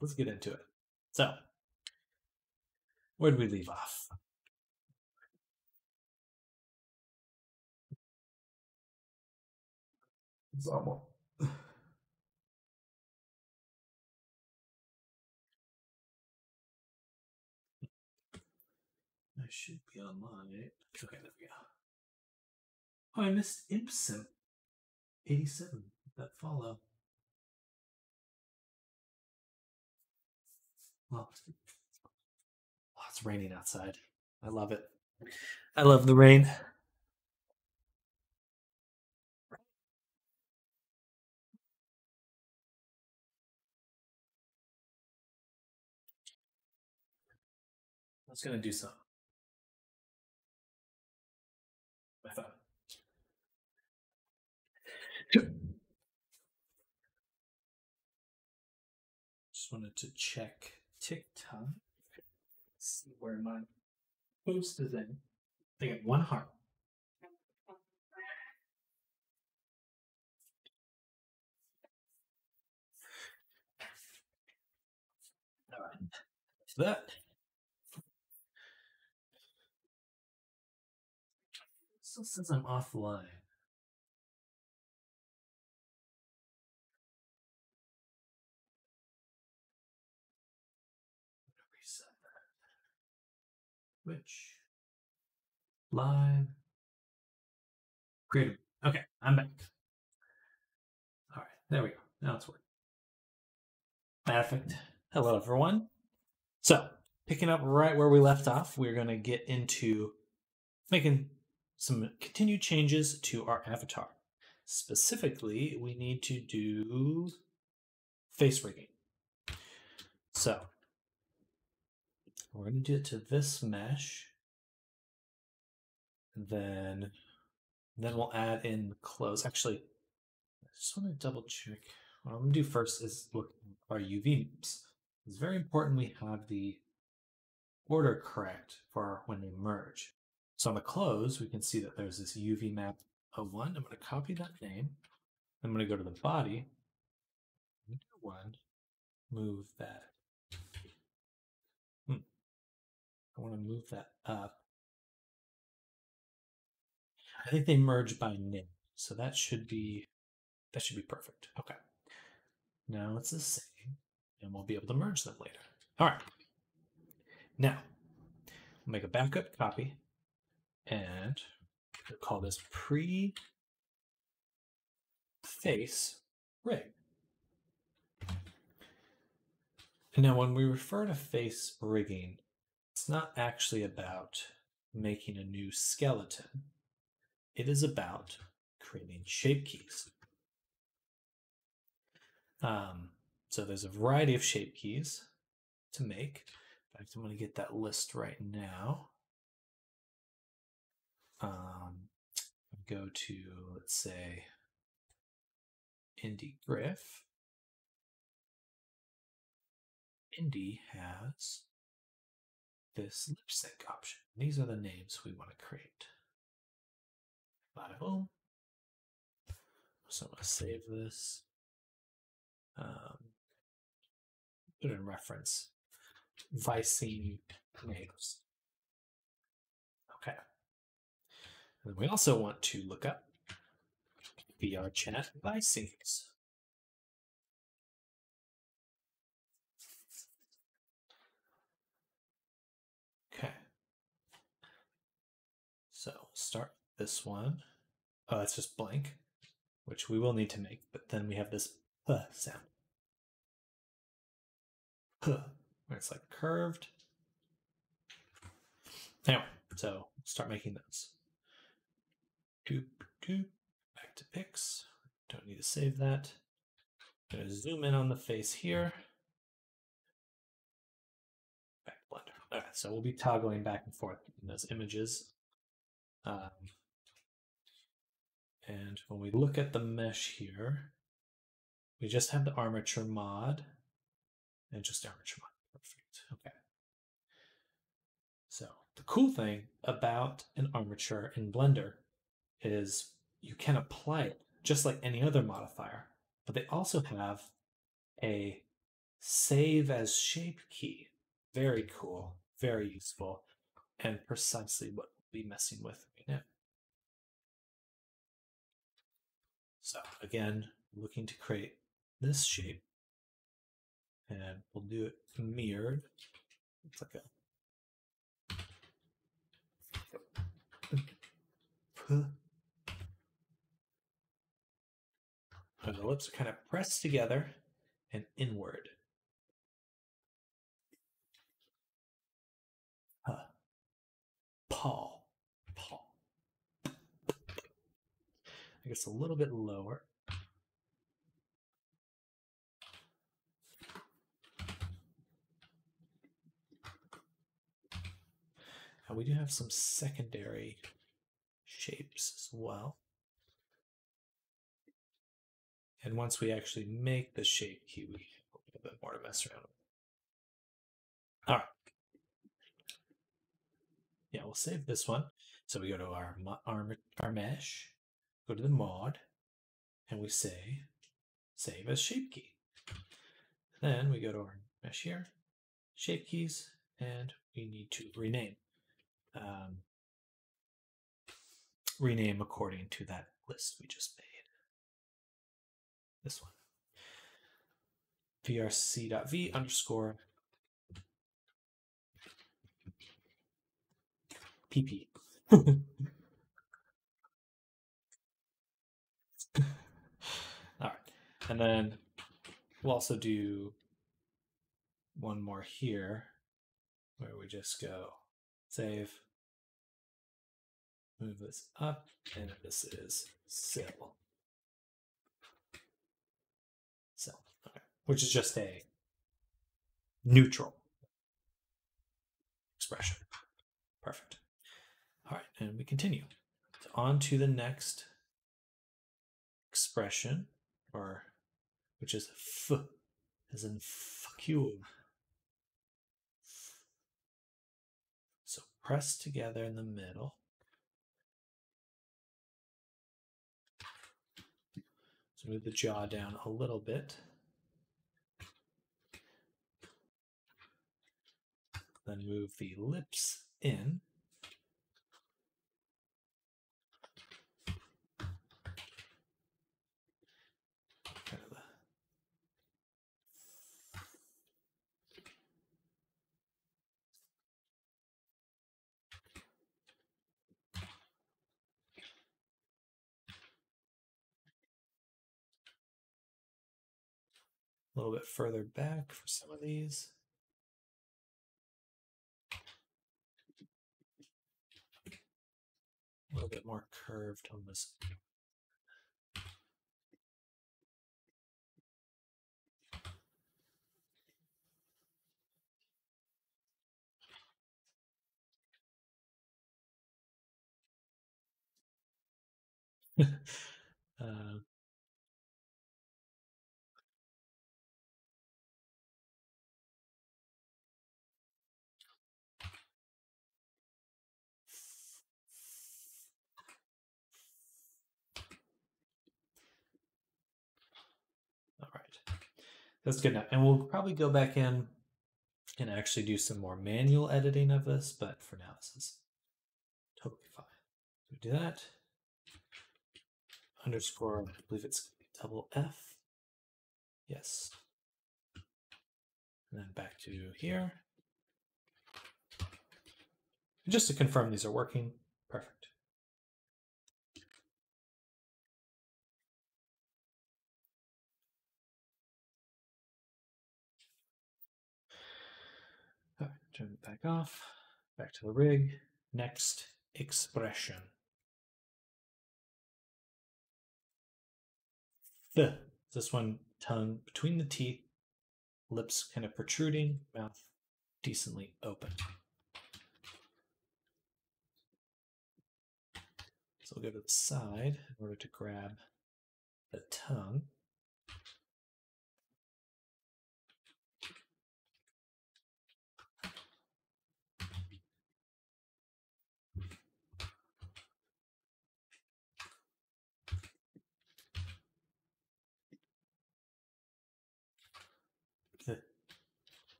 let's get into it. So, where did we leave off? Example. I should be online. Okay, there we go. Oh, I missed Impsim 87. That follow. Well, it's raining outside. I love it. I love the rain. I was gonna do something. I thought. Just wanted to check TikTok. See where my post is in. I got one heart. All right. So that. Still says I'm offline. Reset that. Twitch. Live. Creative. Okay, I'm back. All right, there we go. Now it's working. Perfect. Hello, everyone. So, picking up right where we left off, we're going to get into making some continued changes to our avatar. Specifically, we need to do face rigging. So, we're going to do it to this mesh. Then we'll add in clothes. Actually, I just want to double check. What I'm going to do first is look at our UV maps. It's very important we have the order correct for when they merge. So on the clothes, we can see that there's this UV map 01. I'm going to copy that name. I'm going to go to the body. One, move that. I want to move that up. I think they merge by name, so that should be perfect. Okay. Now it's the same, and we'll be able to merge them later. All right. Now, we'll make a backup copy, and we'll call this pre-face rig. And now, when we refer to face rigging, it's not actually about making a new skeleton. It is about creating shape keys. So there's a variety of shape keys to make. In fact, I'm going to get that list right now. Go to, let's say, Indie Griff. Indie has this lip sync option. These are the names we want to create. File. So I'm going to save this. Put in reference. Vicine names. Okay. And we also want to look up VR chat Vicines. Okay. So start this one. Oh, it's just blank, which we will need to make, but then we have this sound. Where it's like curved. Anyway, so start making those. Back to pics. Don't need to save that. I'm going to zoom in on the face here. Back to Blender. All right, so we'll be toggling back and forth in those images. And when we look at the mesh here, we just have the armature mod and just armature mod. Perfect. Okay. So the cool thing about an armature in Blender is you can apply it just like any other modifier, but they also have a Save as shape key. Very cool, very useful, and precisely what we'll be messing with right now. So again, looking to create this shape, and we'll do it mirrored. It's like and the lips are kind of pressed together and inward. Paul. I guess a little bit lower. And we do have some secondary shapes as well. And once we actually make the shape key, we have a little bit more to mess around with. All right. Yeah, we'll save this one. So we go to our mesh, go to the mod, and we say save as shape key. Then we go to our mesh here, shape keys, and we need to rename. Rename according to that list we just made. This one. vrc.v underscore pp. All right. And then we'll also do one more here where we just go save, move this up, and this is cell. Okay. Which is just a neutral expression. Perfect. All right, and we continue. So on to the next expression, which is f, as in fuck you. So press together in the middle. So move the jaw down a little bit. Then move the lips in. Kind of a little bit further back for some of these. A little bit more curved on this. All right, that's good enough. And we'll probably go back in and actually do some more manual editing of this, but for now, this is totally fine. So we do that. Underscore, I believe it's double F. Yes. And then back to here. And just to confirm these are working, perfect. All right, turn it back off. Back to the rig. Next expression. This one, tongue between the teeth, lips kind of protruding, mouth decently open. So we'll go to the side in order to grab the tongue.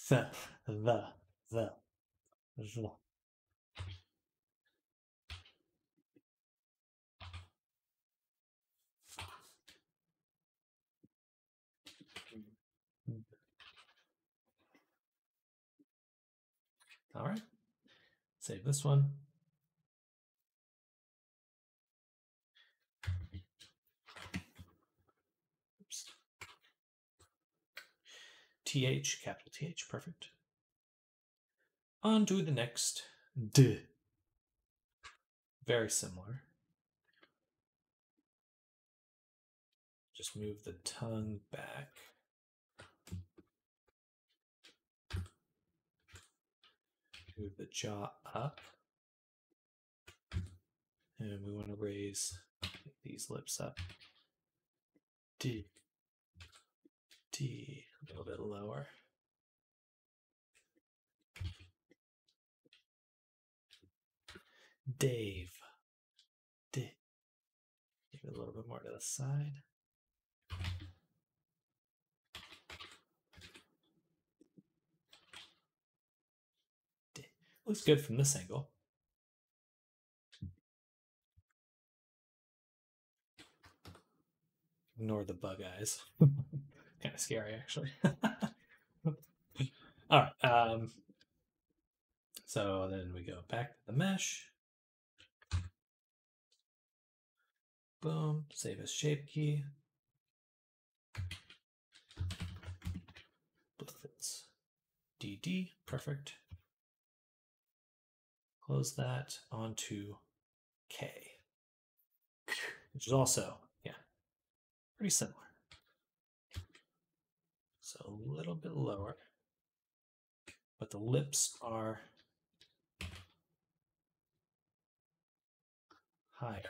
the. All right. Save this one. Oops. TH, capital TH, perfect. On to the next D. Very similar. Just move the tongue back. Move the jaw up. And we want to raise these lips up. D. D. A little bit lower. Dave. D. Maybe a little bit more to the side. D. Looks good from this angle. Ignore the bug eyes. Kind of scary, actually. All right. So then we go back to the mesh. Boom. Save as shape key. It's DD. Perfect. Close that onto K, which is also, yeah, pretty similar. So a little bit lower, but the lips are higher.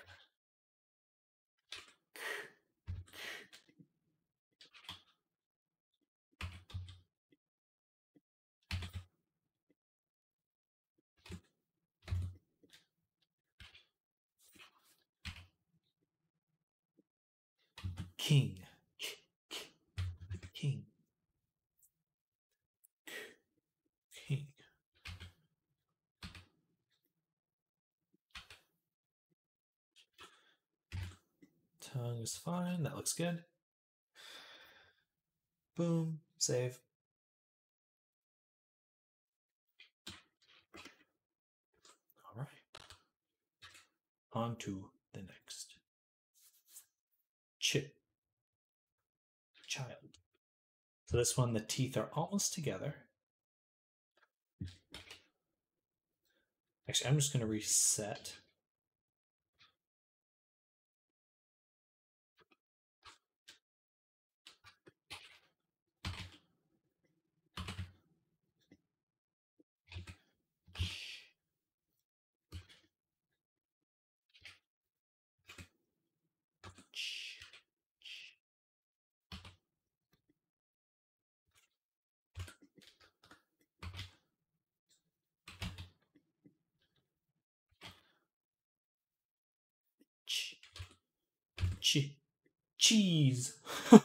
King. King. King. Tongue is fine. That looks good. Boom. Save. All right. On to the next. Child. So this one, the teeth are almost together. Actually, I'm just going to reset. Cheese. This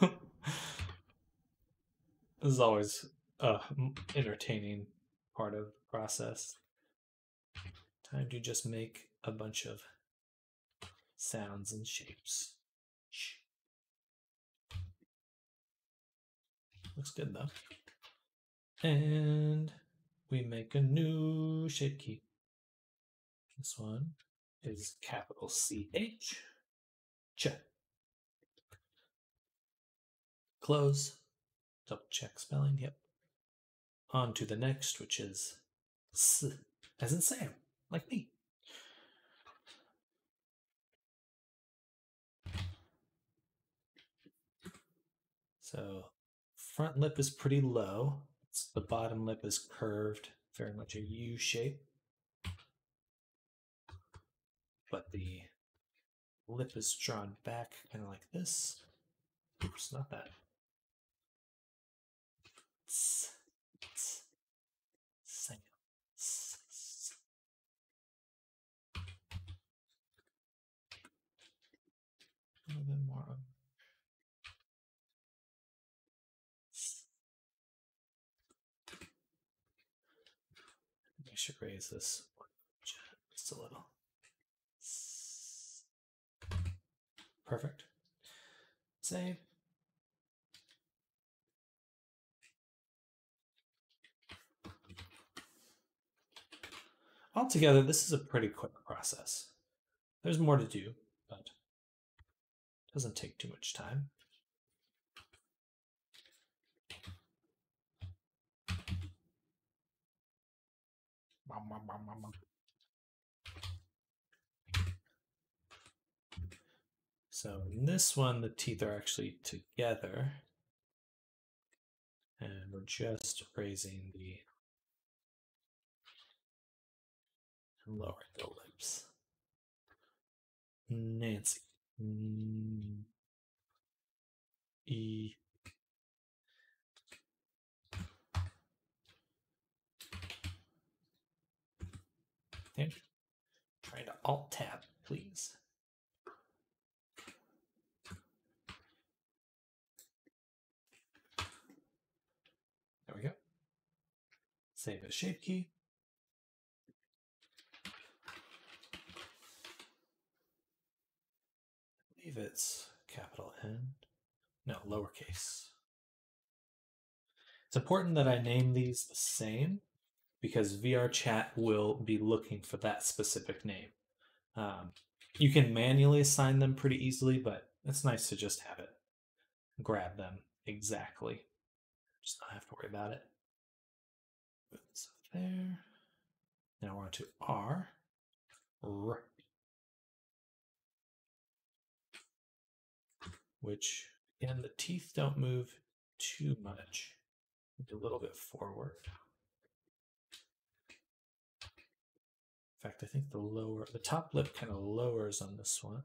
is always entertaining part of the process. Time to just make a bunch of sounds and shapes. Looks good though. And we make a new shape key. This one is capital CH. Close. Double check spelling. Yep. On to the next, which is S, as in Sam, like me. So front lip is pretty low. The bottom lip is curved, very much a U shape. But the lip is drawn back kind of like this. Oops, not that. Sam. A little bit more of I should raise this just a little. Perfect. Save. Altogether, this is a pretty quick process. There's more to do, but it doesn't take too much time. So in this one, the teeth are actually together. And we're just raising the and lowering the lips. Nancy. E. Okay. Trying to alt tab, please. There we go. Save as shape key. I believe it's capital N. No, lowercase. It's important that I name these the same because VRChat will be looking for that specific name. You can manually assign them pretty easily, but it's nice to just have it grab them exactly. Just not have to worry about it. So there. Now we're on to R. Which, again, the teeth don't move too much. Maybe a little bit forward. In fact, I think the top lip kind of lowers on this one.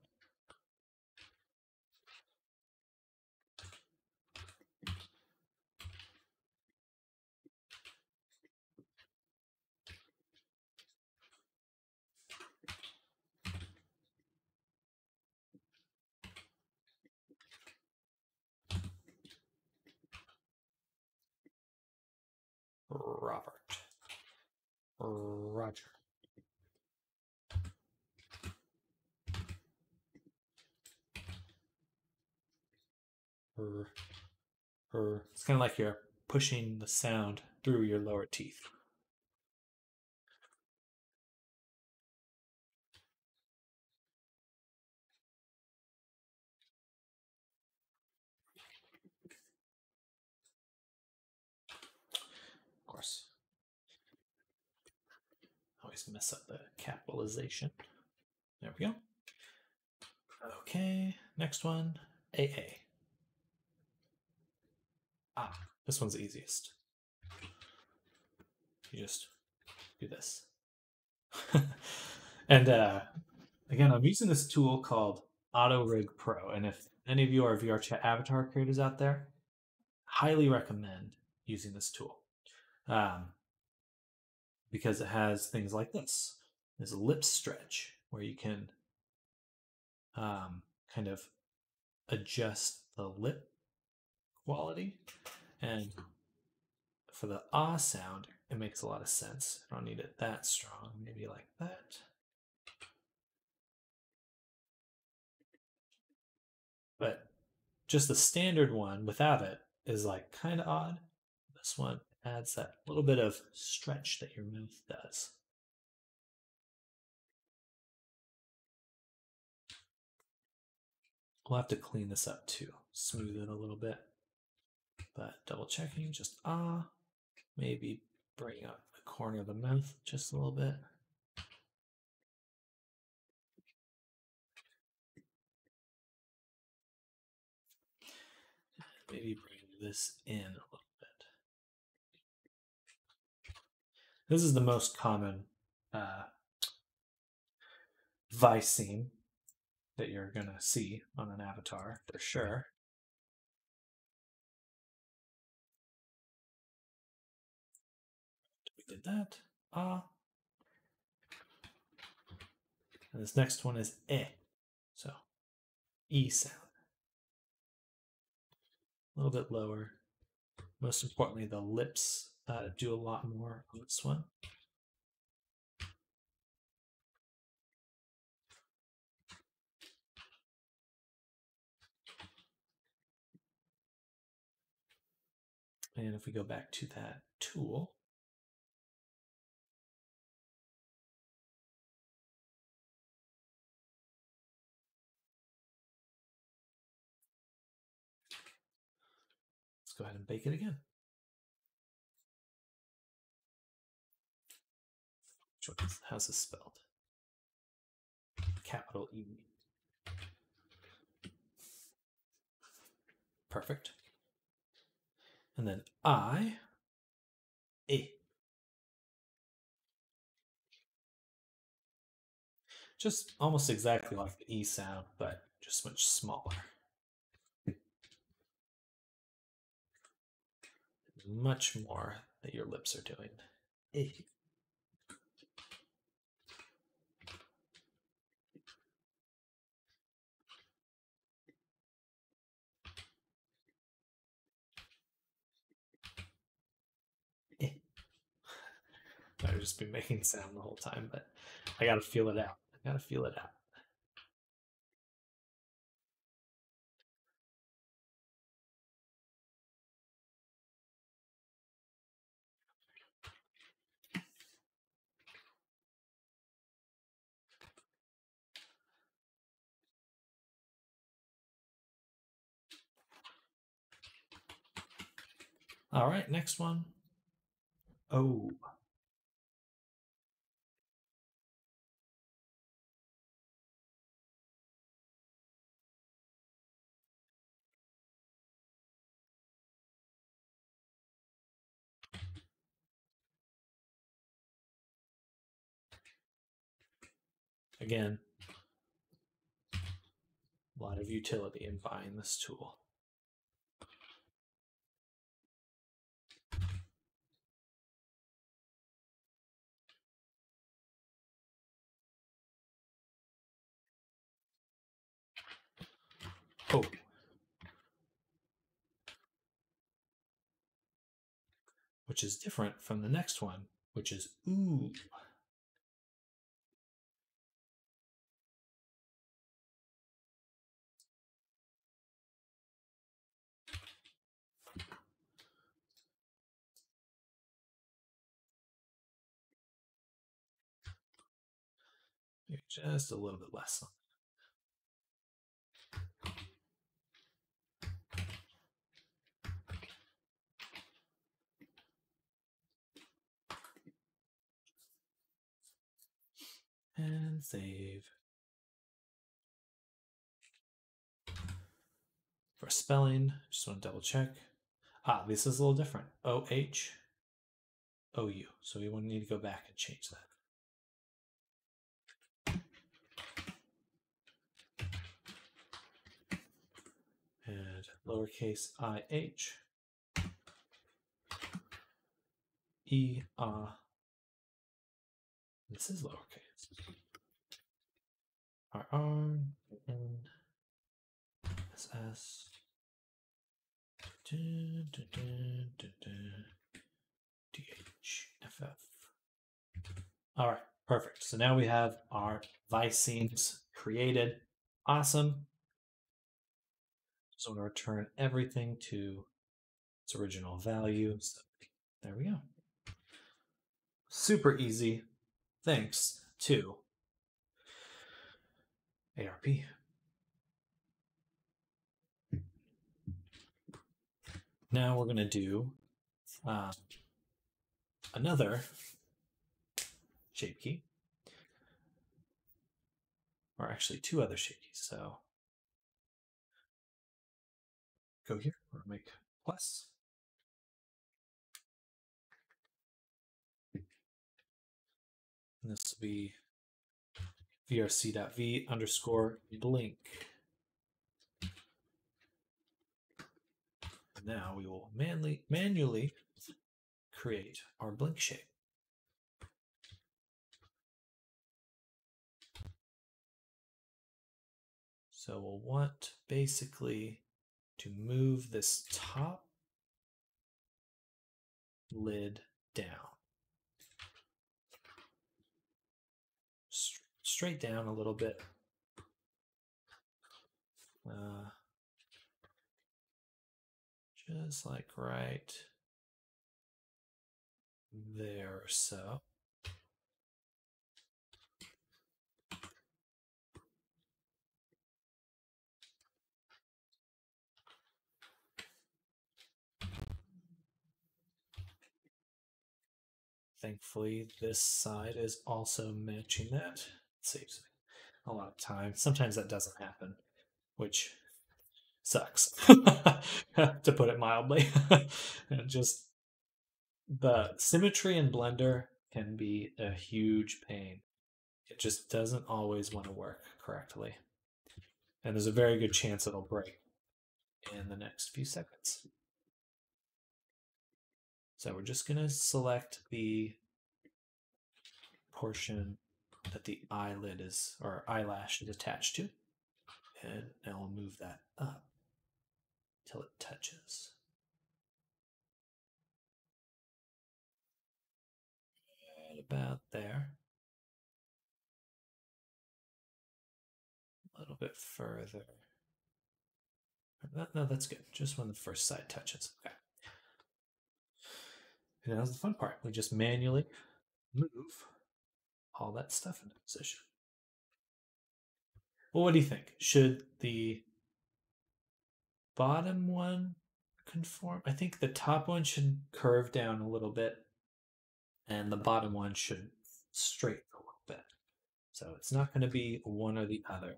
Robert. Roger. It's kind of like you're pushing the sound through your lower teeth. Of course. Always mess up the capitalization. There we go. Okay, next one, AA. This one's the easiest. You just do this. And again, I'm using this tool called AutoRig Pro. And if any of you are VRChat avatar creators out there, highly recommend using this tool. Because it has things like this. There's a lip stretch where you can kind of adjust the lip quality. And for the ah sound, it makes a lot of sense. I don't need it that strong. Maybe like that. But just the standard one without it is like kind of odd. This one adds that little bit of stretch that your mouth does. We'll have to clean this up too, smooth it a little bit. But double checking, just maybe bring up the corner of the mouth just a little bit. Maybe bring this in a little bit. This is the most common viceme that you're going to see on an avatar for sure. We did that. And this next one is E. So E sound. A little bit lower. Most importantly, the lips do a lot more on this one. And if we go back to that tool, let's go ahead and bake it again. How's this spelled? Capital E. Perfect. And then E. Just almost exactly like the E sound, but just much smaller. Much more that your lips are doing. E. I've just been making sound the whole time, but I gotta feel it out. I gotta feel it out. All right, next one. Oh. Again, a lot of utility in buying this tool. Oh. Which is different from the next one, which is ooh. Maybe just a little bit less. And save. For spelling, just want to double check. This is a little different. O-H, O-U. So we need to go back and change that. And lowercase I-H, E-A. This is lowercase. R-R-N-S-S. D-H-F-F. All right, perfect. So now we have our Vicemes created. Awesome. Just want to return everything to its original value. So there we go. Super easy, thanks to ARP. Now we're going to do another shape key, or actually two other shape keys. So go here, or make plus. And this will be vrc.v underscore blink. And now we will manually create our blink shape. So we'll want basically to move this top lid down. Straight down a little bit. Just like right there or so. Thankfully, this side is also matching that. It saves me a lot of time. Sometimes that doesn't happen, which sucks, to put it mildly. Just the symmetry in Blender can be a huge pain. It just doesn't always want to work correctly. And there's a very good chance it'll break in the next few seconds. So we're just going to select the portion that the eyelid is, or eyelash is attached to. And now we'll move that up till it touches. Right about there. A little bit further. No, that's good. Just when the first side touches. Okay. And now's the fun part. We just manually move all that stuff into position. Well, what do you think? Should the bottom one conform? I think the top one should curve down a little bit, and the bottom one should straighten a little bit. So it's not going to be one or the other.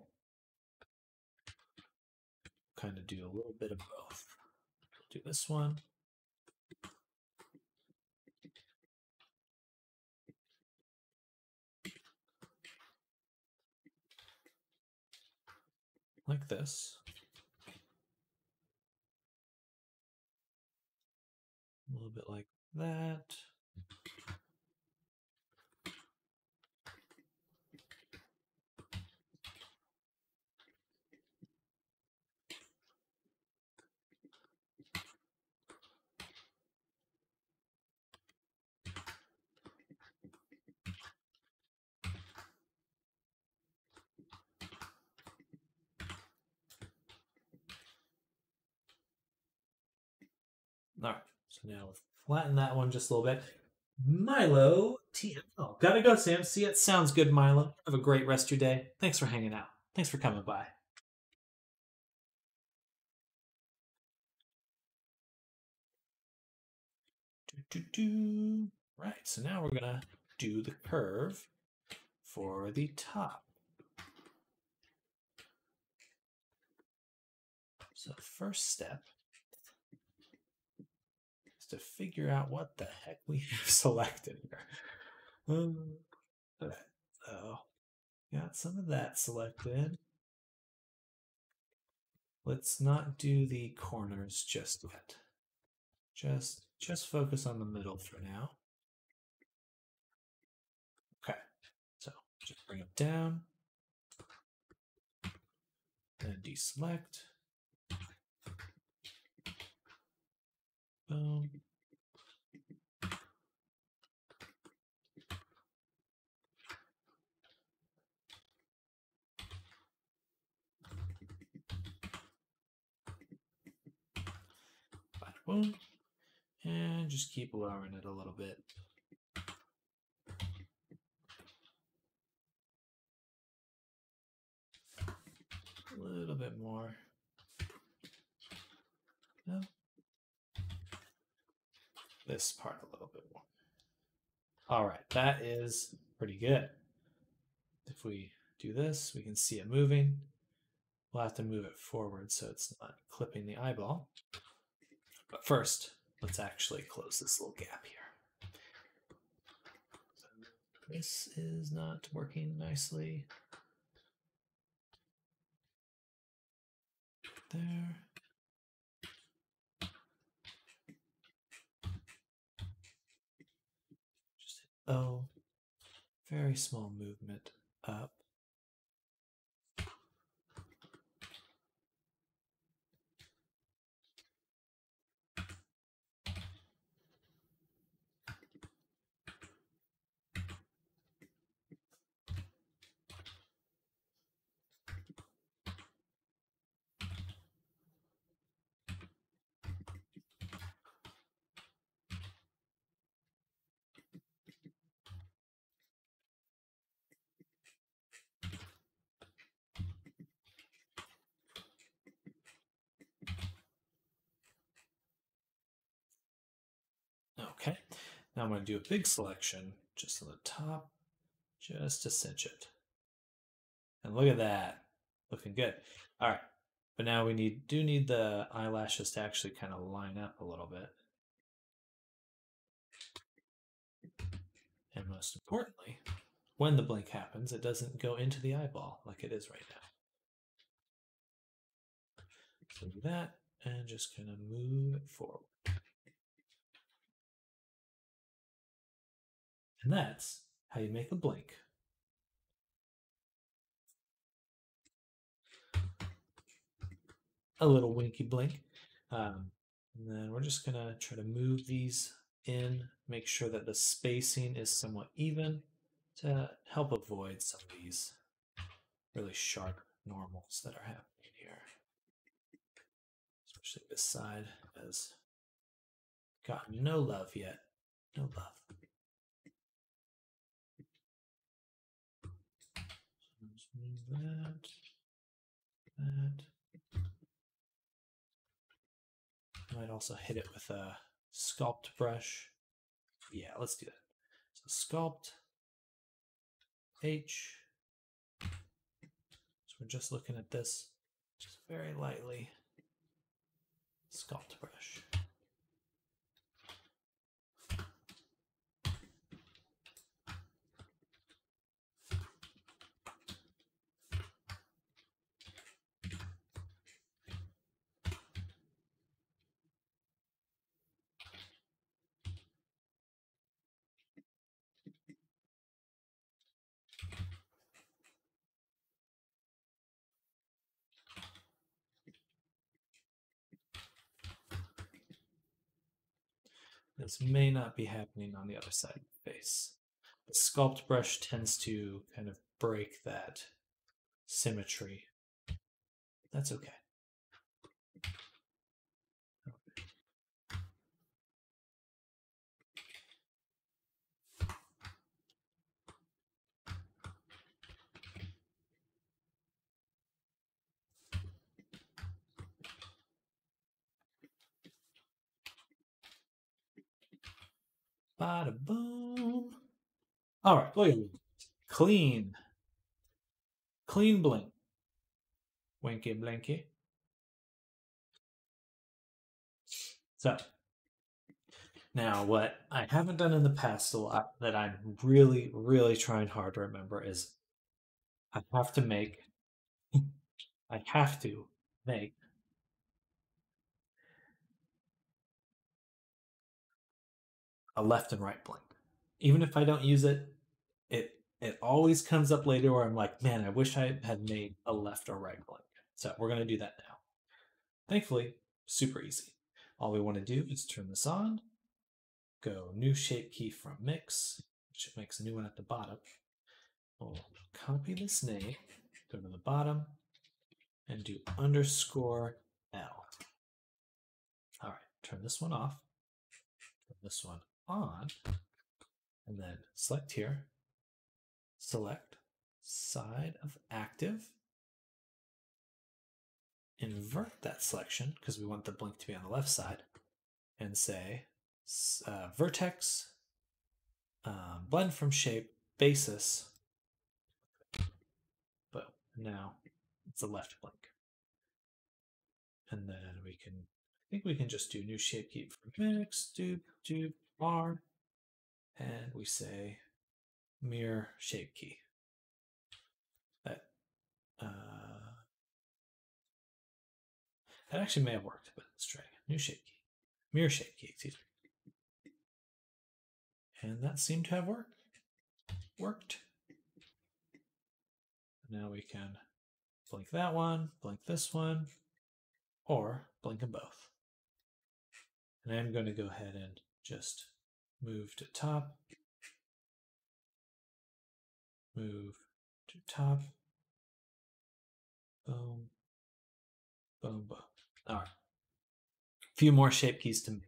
Kind of do a little bit of both. Do this one. Like this. A little bit like that. All right, so now we'll flatten that one just a little bit. Milo TML. Gotta go, Sam. See, it sounds good, Milo. Have a great rest of your day. Thanks for hanging out. Thanks for coming by. Right, so now we're gonna do the curve for the top. So first step is to figure out what the heck we have selected here. So got some of that selected. Let's not do the corners just yet. Just focus on the middle for now. Okay, so just bring it down and deselect. Boom. Boom. And just keep lowering it a little bit. A little bit more. No. This part a little bit more. All right, that is pretty good. If we do this, we can see it moving. We'll have to move it forward so it's not clipping the eyeball. But first, let's actually close this little gap here. So this is not working nicely. There. Just hit O. Very small movement up. Okay, now I'm going to do a big selection just on the top, just to cinch it. And look at that, looking good. All right, but now we do need the eyelashes to actually kind of line up a little bit. And most importantly, when the blink happens, it doesn't go into the eyeball like it is right now. So do that and just kind of move it forward. And that's how you make a blink. A little winky blink. And then we're just going to try to move these in, make sure that the spacing is somewhat even to help avoid some of these really sharp normals that are happening here. Especially this side has got no love yet. No love. So just move that. I might also hit it with a sculpt brush. Yeah, let's do that. So sculpt, H. So we're just looking at this, just very lightly. Sculpt brush. This may not be happening on the other side of the face. The sculpt brush tends to kind of break that symmetry. That's okay. Bada boom. All right, look at me. Clean. Clean blink. Winky blinky. So, now what I haven't done in the past a lot that I'm really, really trying hard to remember is I have to make a left and right blink. Even if I don't use it, it always comes up later where I'm like, man, I wish I had made a left or right blink. So we're going to do that now. Thankfully, super easy. All we want to do is turn this on, go new shape key from mix, which makes a new one at the bottom. We'll copy this name, go to the bottom, and do underscore L. All right, turn this one off, turn this one on, and then select here, select side of active, invert that selection because we want the blink to be on the left side, and say vertex, blend from shape, basis. But now it's a left blink. And then we can, I think we can just do new shape key from mix, dupe, bar, and we say mirror shape key. That that actually may have worked, but let's try again. New shape key, mirror shape key, excuse me. And that seemed to have worked. Now we can blink that one, blink this one, or blink them both. And I'm going to go ahead and just move to top, move to top, boom, boom, boom. All right. A few more shape keys to make,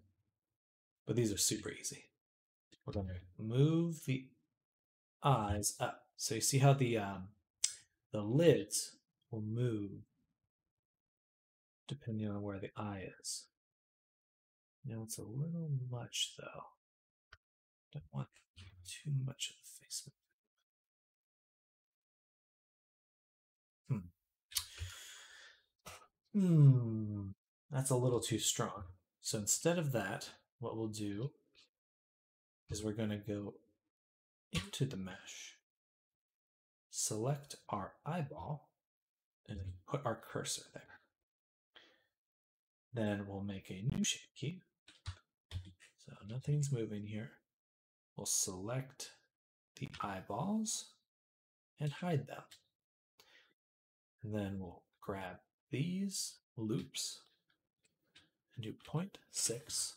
but these are super easy. We're going to move the eyes up. So you see how the lids will move depending on where the eye is. Now it's a little much though. Don't want too much of the face. That's a little too strong. So instead of that, what we'll do is we're going to go into the mesh, select our eyeball, and then put our cursor there. Then we'll make a new shape key. So nothing's moving here. We'll select the eyeballs and hide them. And then we'll grab these loops and do 0.60,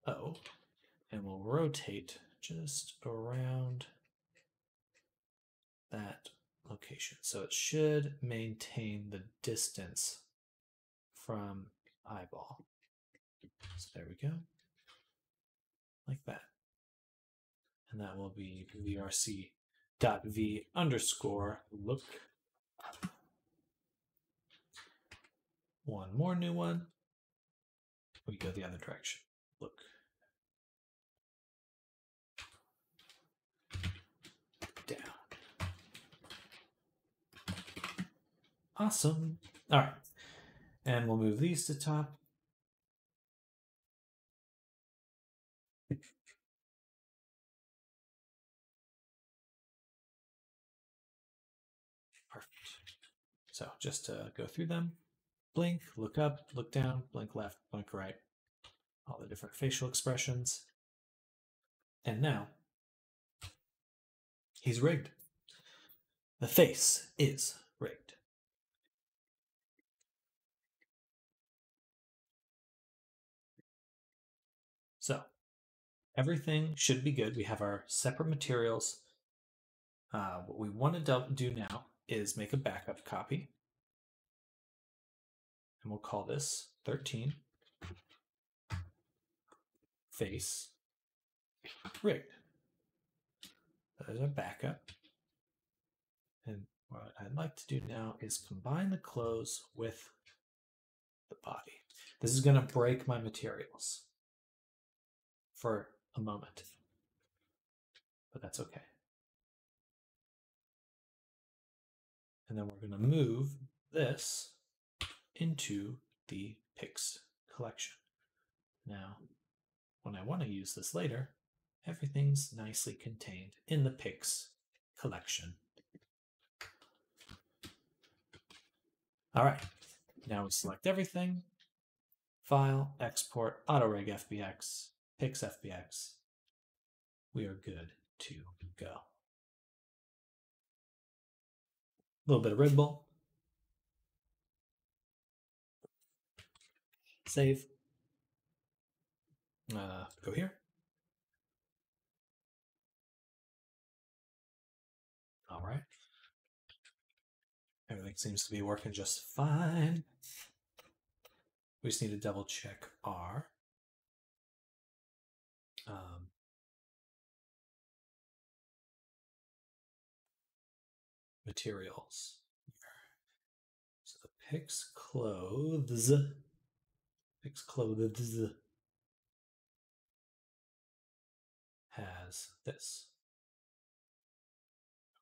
and we'll rotate just around that location. So it should maintain the distance from eyeball. So there we go. Like that. And that will be vrc.v_look. One more new one. We go the other direction. Look. Down. Awesome. All right. And we'll move these to top. Perfect. So just to go through them, blink, look up, look down, blink left, blink right. All the different facial expressions. And now, he's rigged. The face is rigged. So, everything should be good. We have our separate materials. What we want to do now is make a backup copy. And we'll call this 13 face rigged. There's our backup. And what I'd like to do now is combine the clothes with the body. This is going to break my materials for a moment, but that's okay. And then we're going to move this into the Pix collection. Now, when I want to use this later, everything's nicely contained in the Pix collection. All right, now we select everything. File, export, AutoRig FBX, Pix FBX. We are good to go. A little bit of Red Bull. Save. Go here. All right. Everything seems to be working just fine. We just need to double check our materials. So the Pix clothes has this.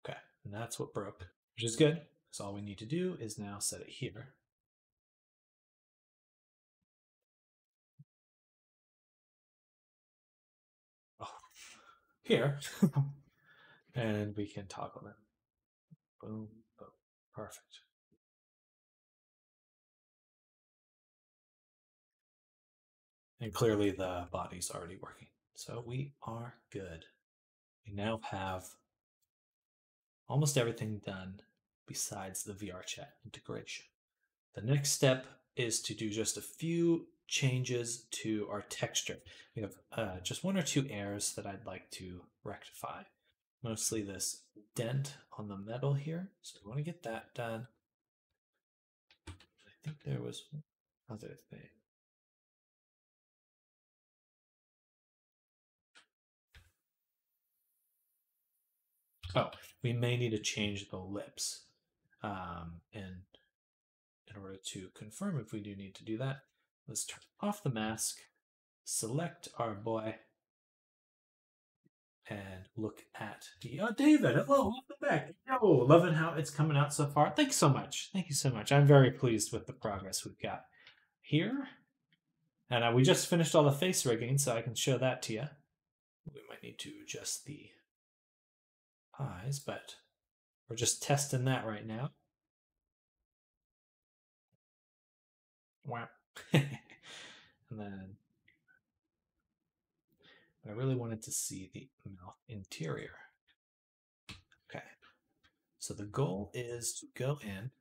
Okay, and that's what broke, which is good. So all we need to do is now set it here. Oh, here. And we can toggle them. Boom, boom. Perfect. And clearly the body's already working. So we are good. We now have almost everything done besides the VRChat integration. The next step is to do just a few changes to our texture. We have just one or two errors that I'd like to rectify. Mostly this dent on the metal here. So we want to get that done. I think there was other thing. Oh, we may need to change the lips. And in order to confirm if we do need to do that, let's turn off the mask, select our boy, and look at the David. Hello, welcome back. Yo, loving how it's coming out so far. Thanks so much. Thank you so much. I'm very pleased with the progress we've got here. And we just finished all the face rigging, so I can show that to you. We might need to adjust the eyes, but we're just testing that right now. Wow. And then I really wanted to see the mouth interior. Okay. So the goal is to go in.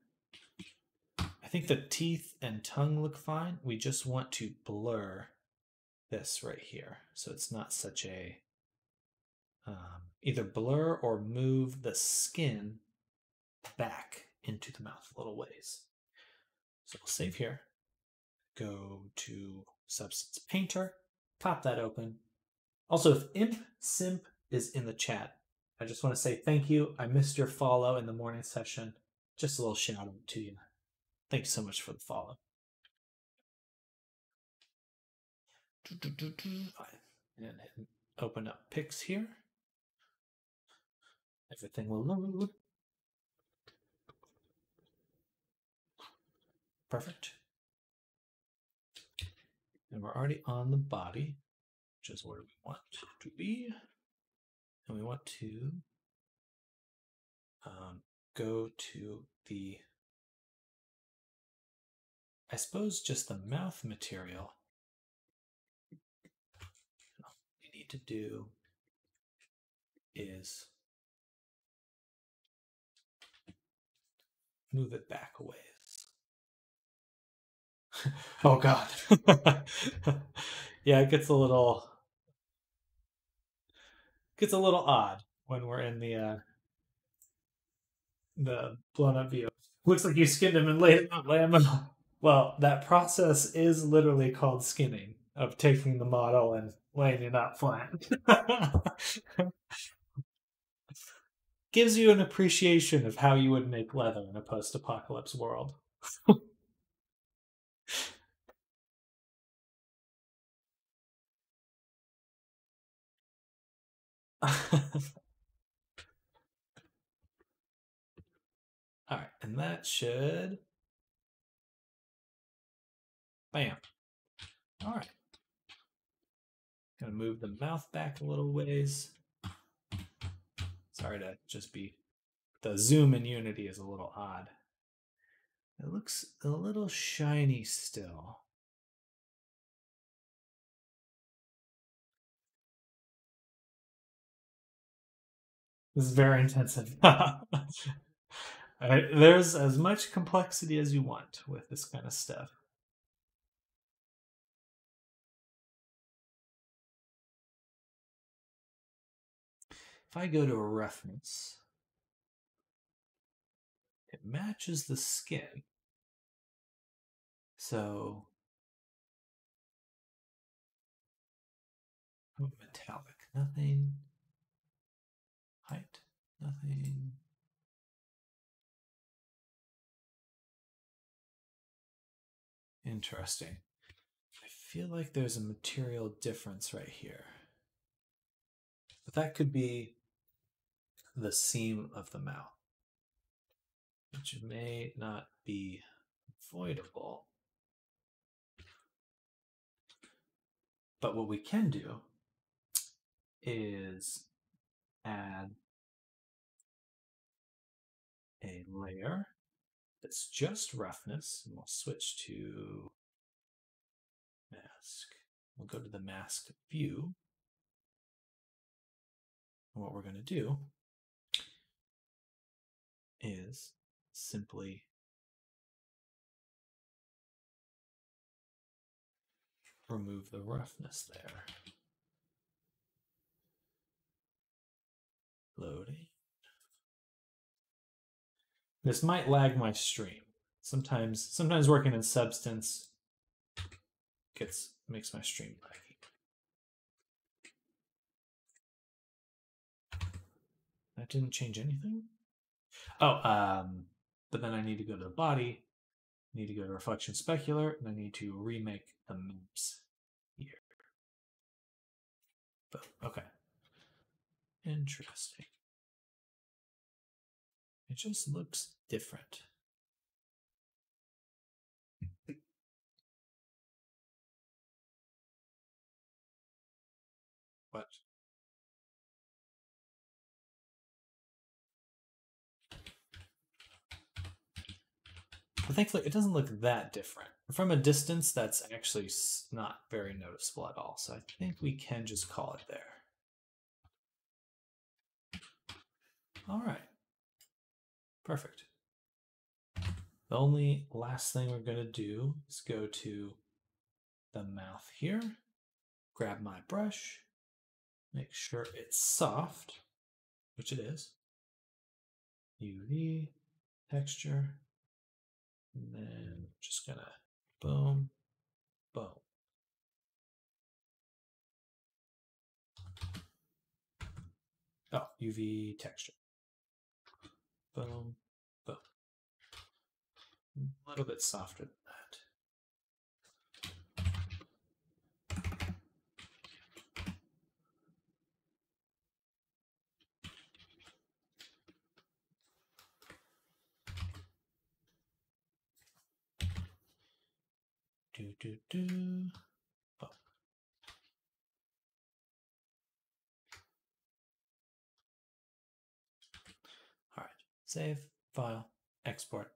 I think the teeth and tongue look fine. We just want to blur this right here. So it's not such a, either blur or move the skin back into the mouth a little ways. So we'll save here. Go to Substance Painter, pop that open. Also, if Imp Simp is in the chat, I just want to say thank you. I missed your follow in the morning session. Just a little shout out to you. Thank you so much for the follow. And open up pics here. Everything will load. Perfect. And we're already on the body, which is where we want to be. And we want to go to the, I suppose, just the mouth material. What you need to do is move it back a ways. Oh God. Yeah, it gets a little odd when we're in the blown up view. Looks like you skinned him and laid him out, Lamb. Well, that process is literally called skinning, of taking the model and laying it out flat. Gives you an appreciation of how you would make leather in a post-apocalypse world. All right, and that should, bam. All right. Gonna move the mouth back a little ways. Sorry to just be, the zoom in Unity is a little odd. It looks a little shiny still. This is very intensive. There's as much complexity as you want with this kind of stuff. If I go to a reference, it matches the skin. So, metallic, nothing. Height, nothing. Interesting. I feel like there's a material difference right here. But that could be the seam of the mouth, which may not be avoidable. But what we can do is add a layer that's just roughness, and we'll switch to mask. We'll go to the mask view. And what we're going to do is simply remove the roughness there. Loading. This might lag my stream. Sometimes working in Substance makes my stream laggy. That didn't change anything? Oh, but then I need to go to the body, I need to go to Reflection Specular, and I need to remake the maps here. But, okay. Interesting. It just looks different. What? But thankfully, it doesn't look that different. From a distance, that's actually not very noticeable at all. So I think we can just call it there. All right. Perfect. The only last thing we're going to do is go to the mouth here, grab my brush, make sure it's soft, which it is. UV, texture, and then just gonna boom, boom. Oh, UV texture. Boom, boom. A little bit softer than that. Do, do, do. Boom. All right, save, file, export,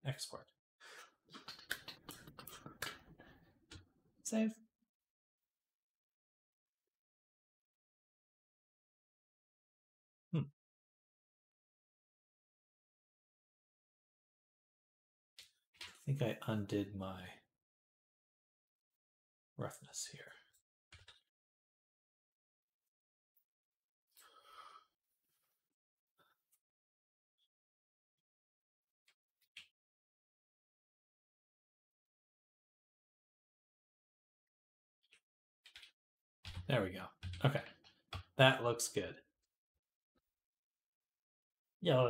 export. Save. I think I undid my roughness here. There we go. Okay. That looks good. Yeah.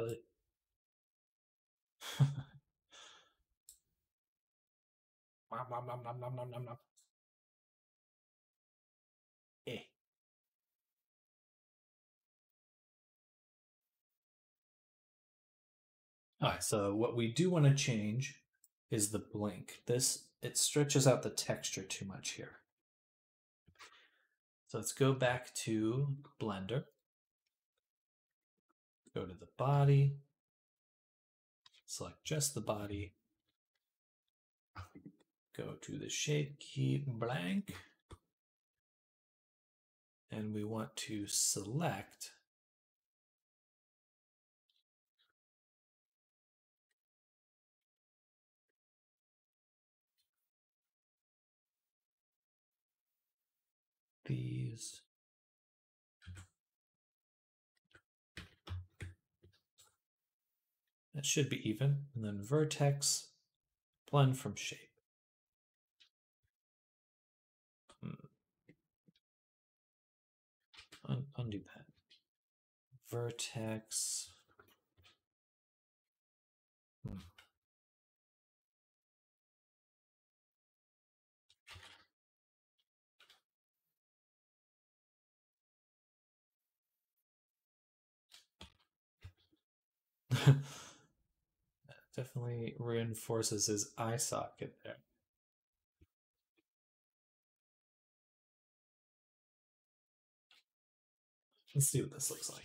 Eh. All right, so what we do want to change is the blink. It stretches out the texture too much here. So let's go back to Blender. Go to the body. Select just the body. Go to the shape key, blank. And we want to select these. That should be even. And then vertex, blend from shape. Undo that. Vertex. That definitely reinforces his eye socket there. Let's see what this looks like.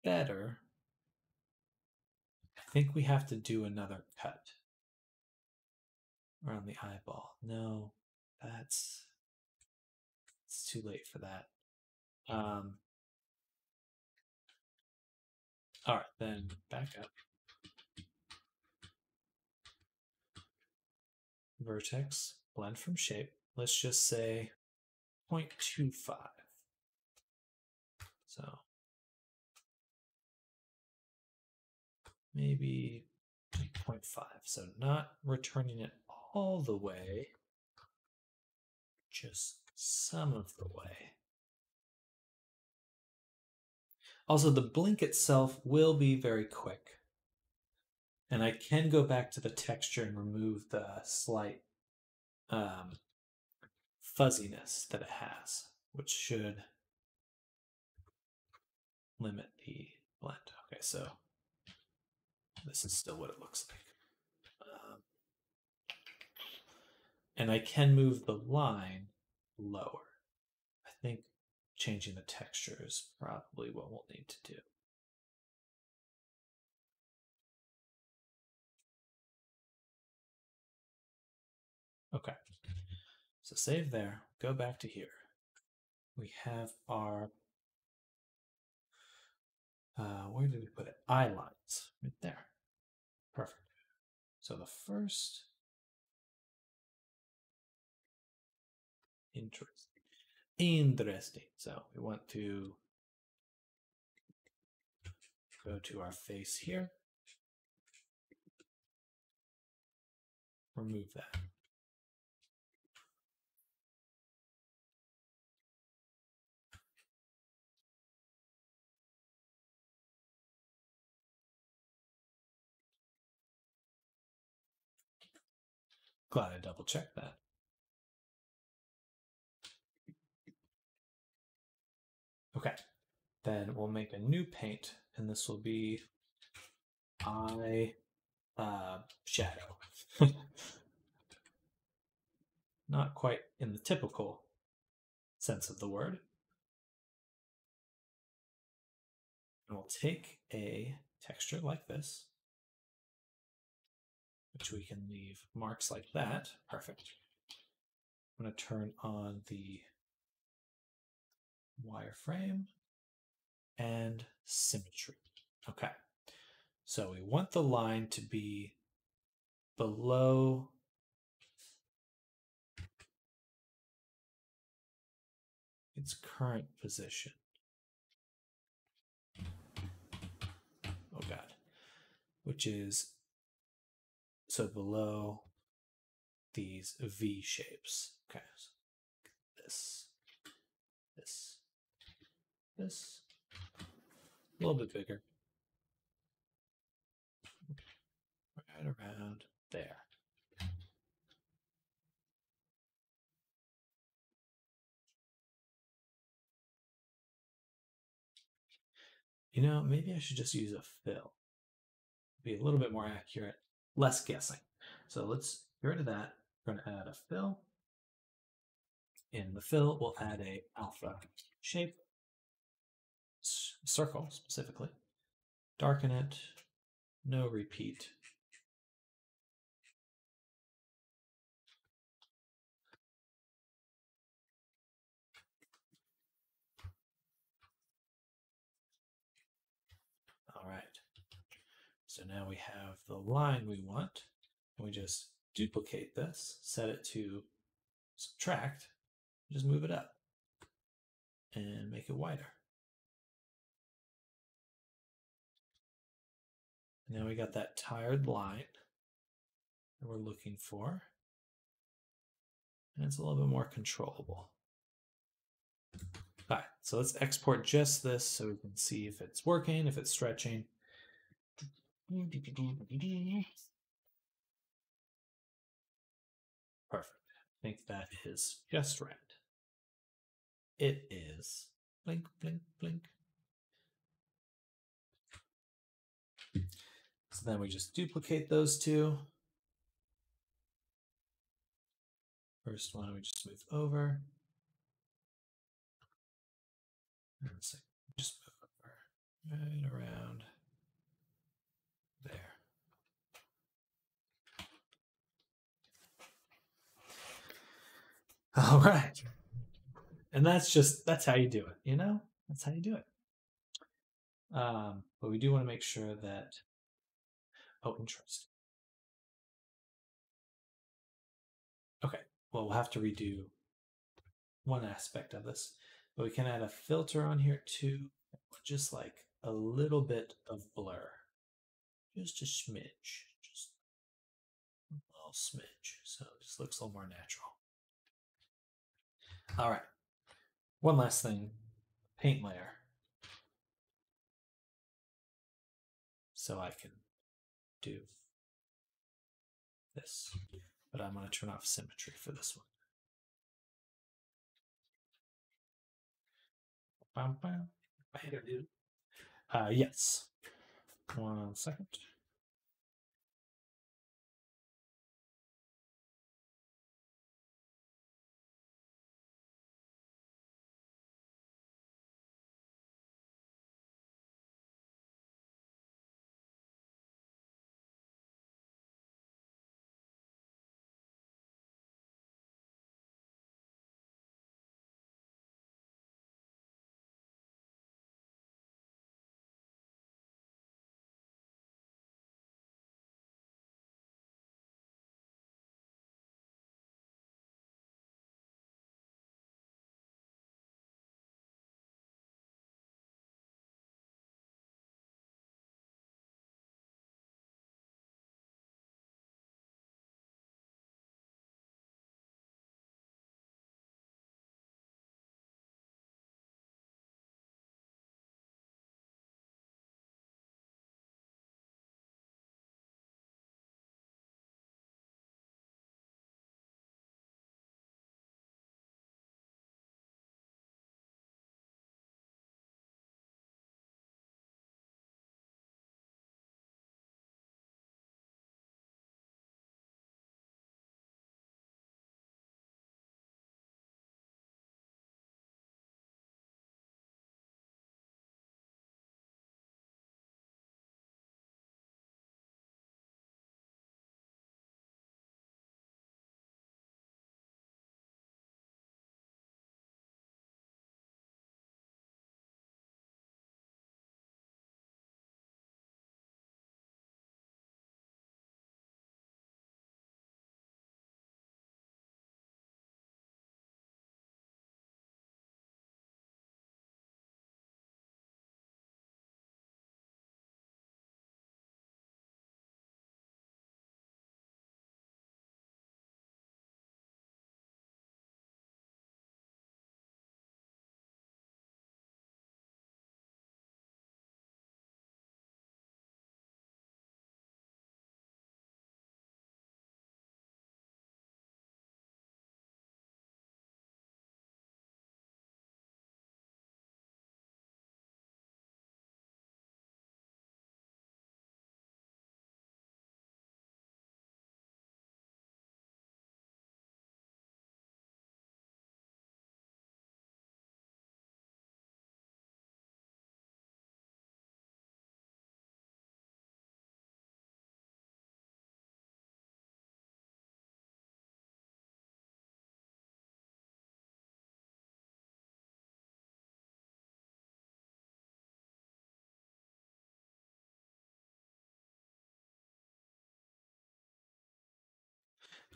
Better. I think we have to do another cut around the eyeball. No, it's too late for that. All right, then back up. Vertex, blend from shape. Let's just say 0.25. So maybe 0.5. So not returning it all the way, just some of the way. Also, the blink itself will be very quick. And I can go back to the texture and remove the slight fuzziness that it has, which should limit the blend. Okay, so this is still what it looks like. And I can move the line lower. I think changing the texture is probably what we'll need to do. Okay, so save there, go back to here. We have our, where did we put it? Eye lines, right there. Perfect. So the first, interesting. So we want to go to our face here, remove that. Glad I double checked that. Okay, then we'll make a new paint, and this will be eye shadow. Not quite in the typical sense of the word. And we'll take a texture like this, which we can leave marks like that. Perfect. I'm going to turn on the wireframe and symmetry. Okay. So we want the line to be below its current position. Oh God. Which is so below these V shapes. Okay. So this, this, a little bit bigger. Right around there. You know, maybe I should just use a fill. Be a little bit more accurate, less guessing. So let's get rid of that. We're going to add a fill. In the fill, we'll add a alpha shape, circle specifically. Darken it, no repeat. All right. So now we have the line we want, and we just duplicate this, set it to subtract, just move it up and make it wider. And now we got that tired line that we're looking for, and it's a little bit more controllable. All right, so let's export just this so we can see if it's working, if it's stretching. Perfect. I think that is just right. It is. Blink, blink, blink. So then we just duplicate those two. First one we just move over. And second, just move over right around there. All right. And that's how you do it, you know? That's how you do it. But we do want to make sure that, oh, interesting. Okay, well, we'll have to redo one aspect of this, but we can add a filter on here too, just like a little bit of blur, just a smidge, just a little smidge, so it just looks a little more natural. All right, one last thing, paint layer. So I can do this, but I'm going to turn off symmetry for this one. Yes. 1 second.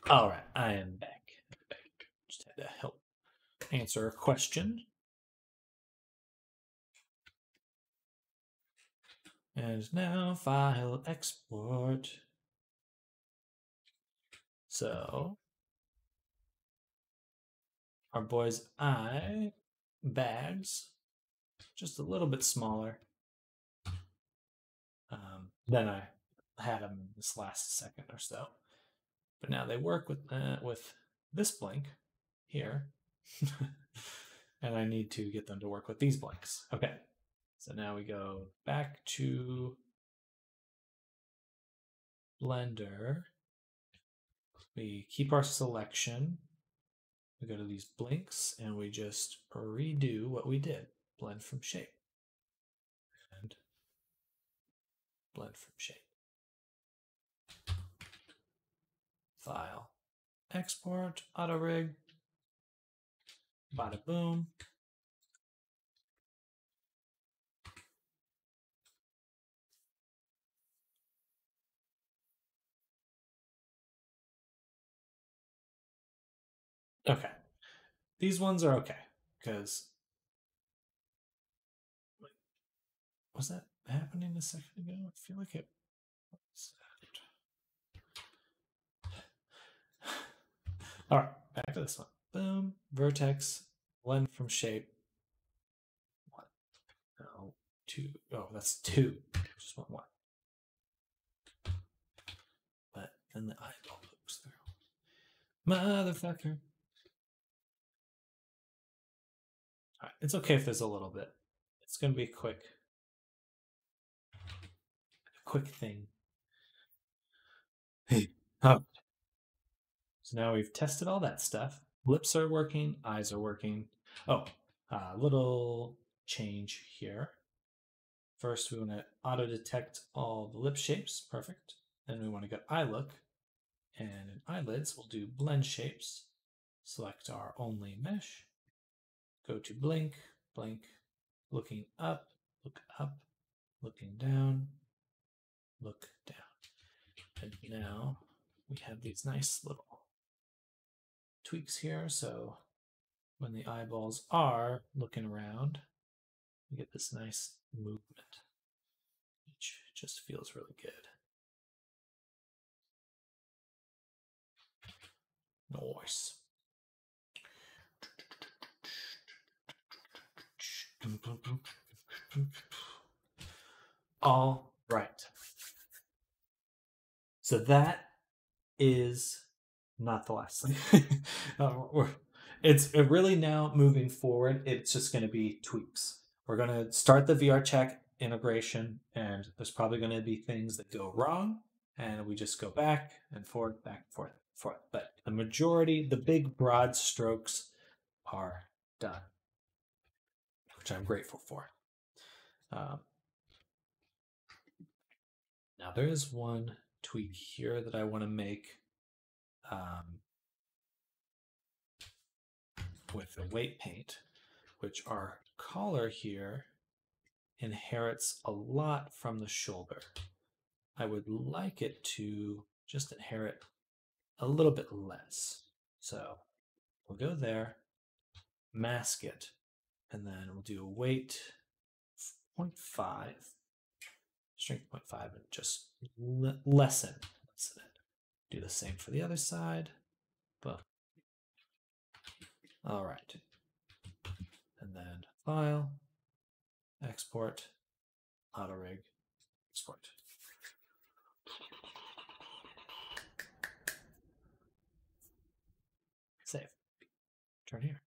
All right, I am back. Just had to help answer a question. And now file export. So our boy's eye bags just a little bit smaller than I had them this last second or so. But now they work with this blank here. And I need to get them to work with these blanks. Okay, so now we go back to Blender. We keep our selection. We go to these blinks and we just redo what we did. Blend from shape. And blend from shape. File. Export. Auto rig. Bada boom. Okay. These ones are okay because was that happening a second ago? I feel like it was. All right, back to this one. Boom, vertex, blend from shape. 1, no, 2. Oh, that's 2. Just want 1. But then the eyeball Motherfucker. All right, it's okay if there's a little bit. It's going to be a quick thing. Oh. So now we've tested all that stuff. Lips are working, eyes are working. Oh, little change here. First, we want to auto detect all the lip shapes. Perfect. Then we want to go eye look. And in eyelids, we'll do blend shapes. Select our only mesh. Go to blink, blink, looking up, look up, looking down, look down. And now we have these nice little tweaks here. So when the eyeballs are looking around, we get this nice movement, which just feels really good. Nice. All right. So that is not the last thing. It's really now moving forward. It's just going to be tweaks. We're going to start the VR check integration, and there's probably going to be things that go wrong, and we just go back and forth, back and forth, forth. But the majority, the big broad strokes are done, which I'm grateful for. Now there is one tweak here that I want to make with the weight paint, which our collar here inherits a lot from the shoulder. I would like it to just inherit a little bit less. So we'll go there, mask it, and then we'll do a weight 0.5, strength 0.5, and just lessen it. Do the same for the other side. Boom. All right. And then file, export, auto rig, export. Save. Turn here.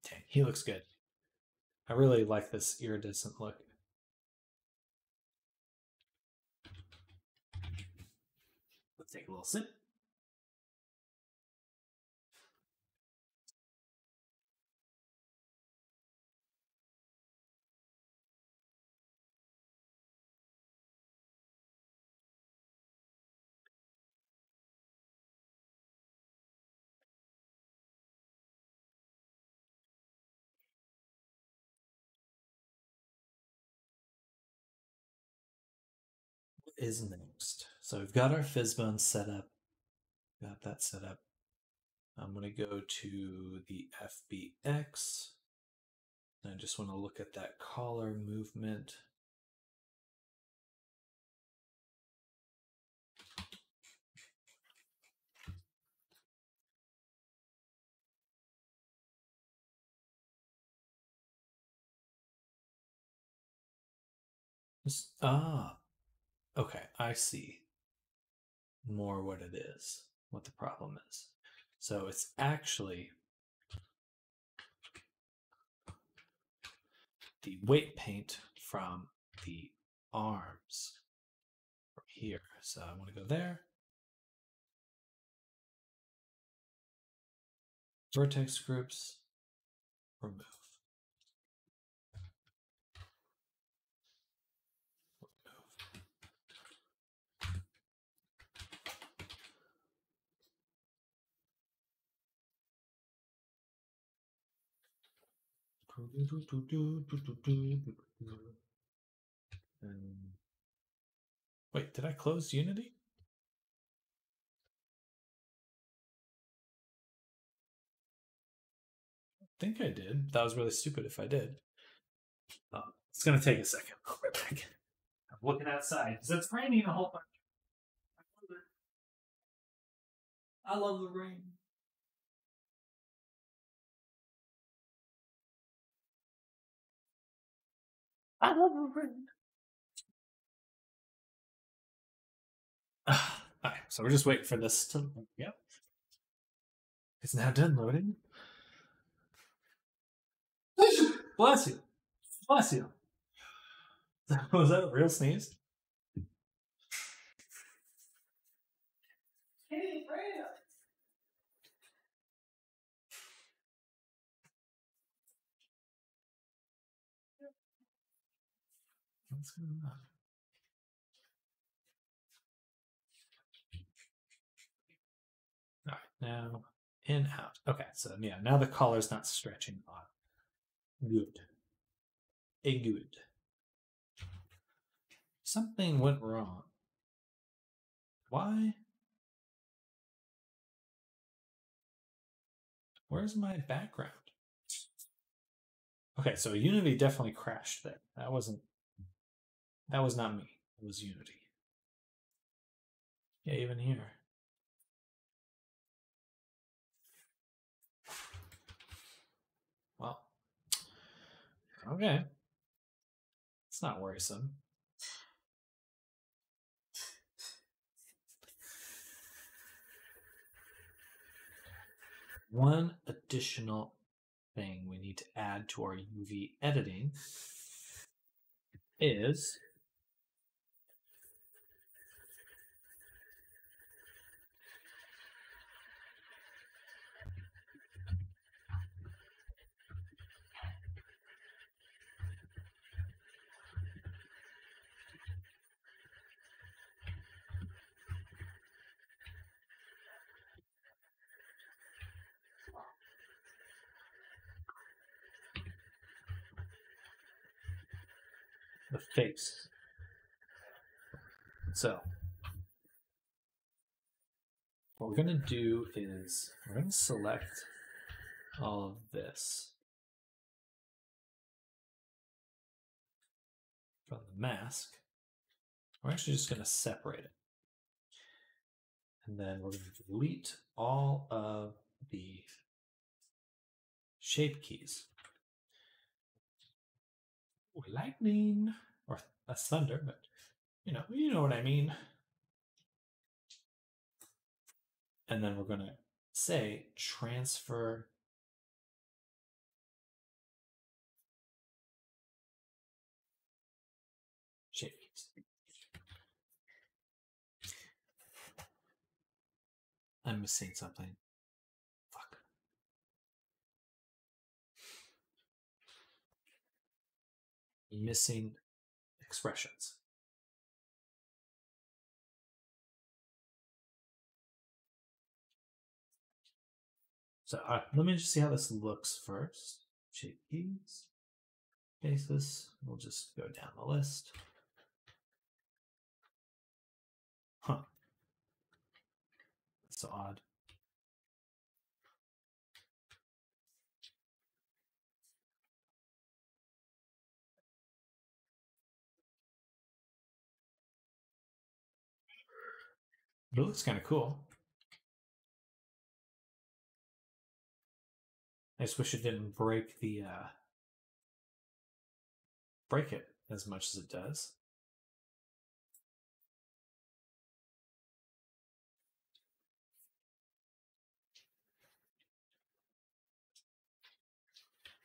Dang, he looks good. I really like this iridescent look. Let's take a little sip. What is next? So we've got our Fizzbone set up. Got that set up. I'm going to go to the FBX. I just want to look at that collar movement. Okay, I see more what it is, what the problem is. So it's actually the weight paint from the arms from here. So I want to go there. Vertex groups, remove. Wait, did I close Unity? I think I did. That was really stupid if I did. It's going to take a second. I'll be right back. I'm looking outside because it's raining a whole bunch. I love the rain. I love the rain. Alright, so we're just waiting for this to. Yep. It's now done loading. Bless you. Bless you. Was that a real sneeze? Hey, Freya. What's going on? All right, now in, out. Okay, so yeah, now the collar's not stretching on. Good. A good. Something went wrong. Why? Where's my background? Okay, so Unity definitely crashed there. That was not me. It was Unity. Yeah, even here. Well, okay. It's not worrisome. One additional thing we need to add to our UV editing is the face. So what we're going to do is we're going to select all of this from the mask. We're actually just going to separate it. And then we're going to delete all of the shape keys. Ooh, lightning, or that's thunder, but you know what I mean. And then we're going to say transfer shape keys. I'm missing something. Fuck. Missing expressions. So let me just see how this looks first. Shape keys, faces. We'll just go down the list. Huh. That's so odd. But it looks kind of cool. I just wish it didn't break the break it as much as it does.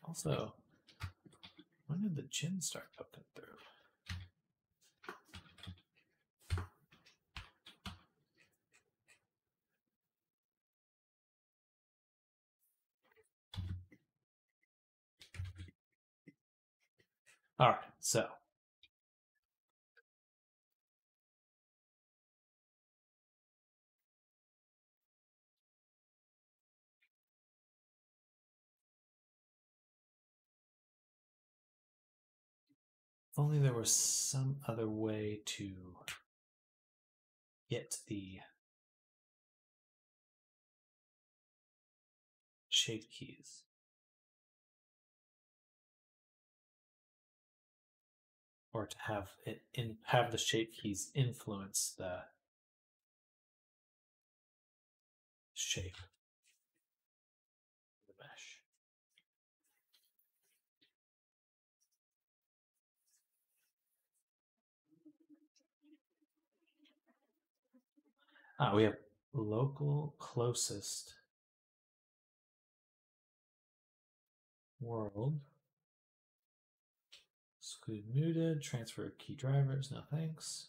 Also, when did the chin start poking through? All right, so if only there was some other way to get the shape keys. Or to have it have the shape keys influence the shape of the mesh. We have local closest world. Exclude muted, transfer key drivers, no thanks.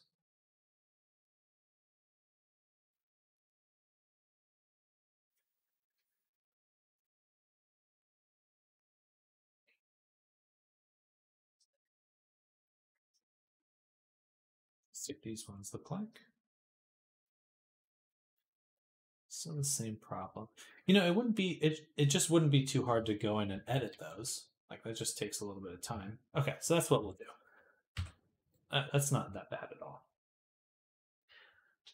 See what these ones look like. So the same problem. You know, it wouldn't be it just wouldn't be too hard to go in and edit those. Like that just takes a little bit of time. Okay, so that's what we'll do. That's not that bad at all.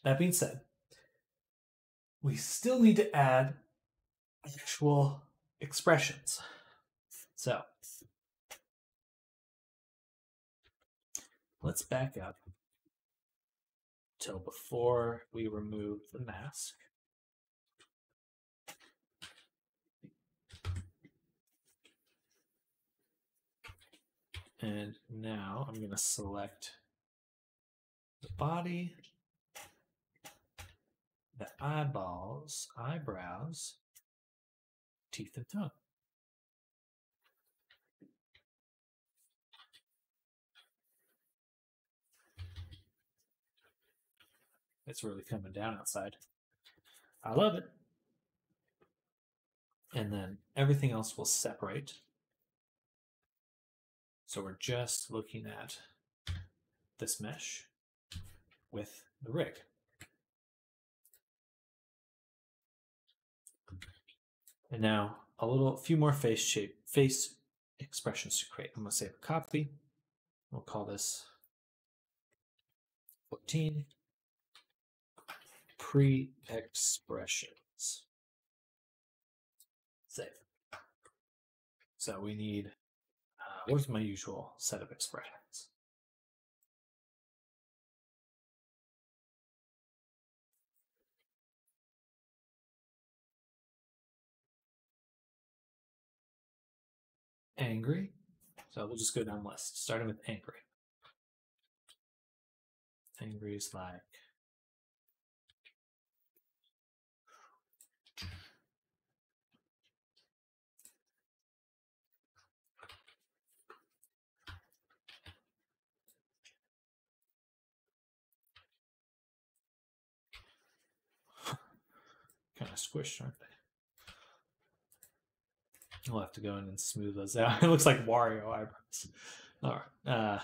That being said, we still need to add actual expressions. So let's back up till before we remove the mask. And now I'm going to select the body, the eyeballs, eyebrows, teeth, and tongue. It's really coming down outside. I love it. And then everything else will separate. So we're just looking at this mesh with the rig. And now a few more face expressions to create. I'm going to save a copy. We'll call this 14 pre-expressions. Save. So we need, where's my usual set of expressions? Angry. So we'll just go down the list, starting with angry. Angry is like kind of squished, aren't they? We'll have to go in and smooth those out. It looks like Wario eyebrows. All right.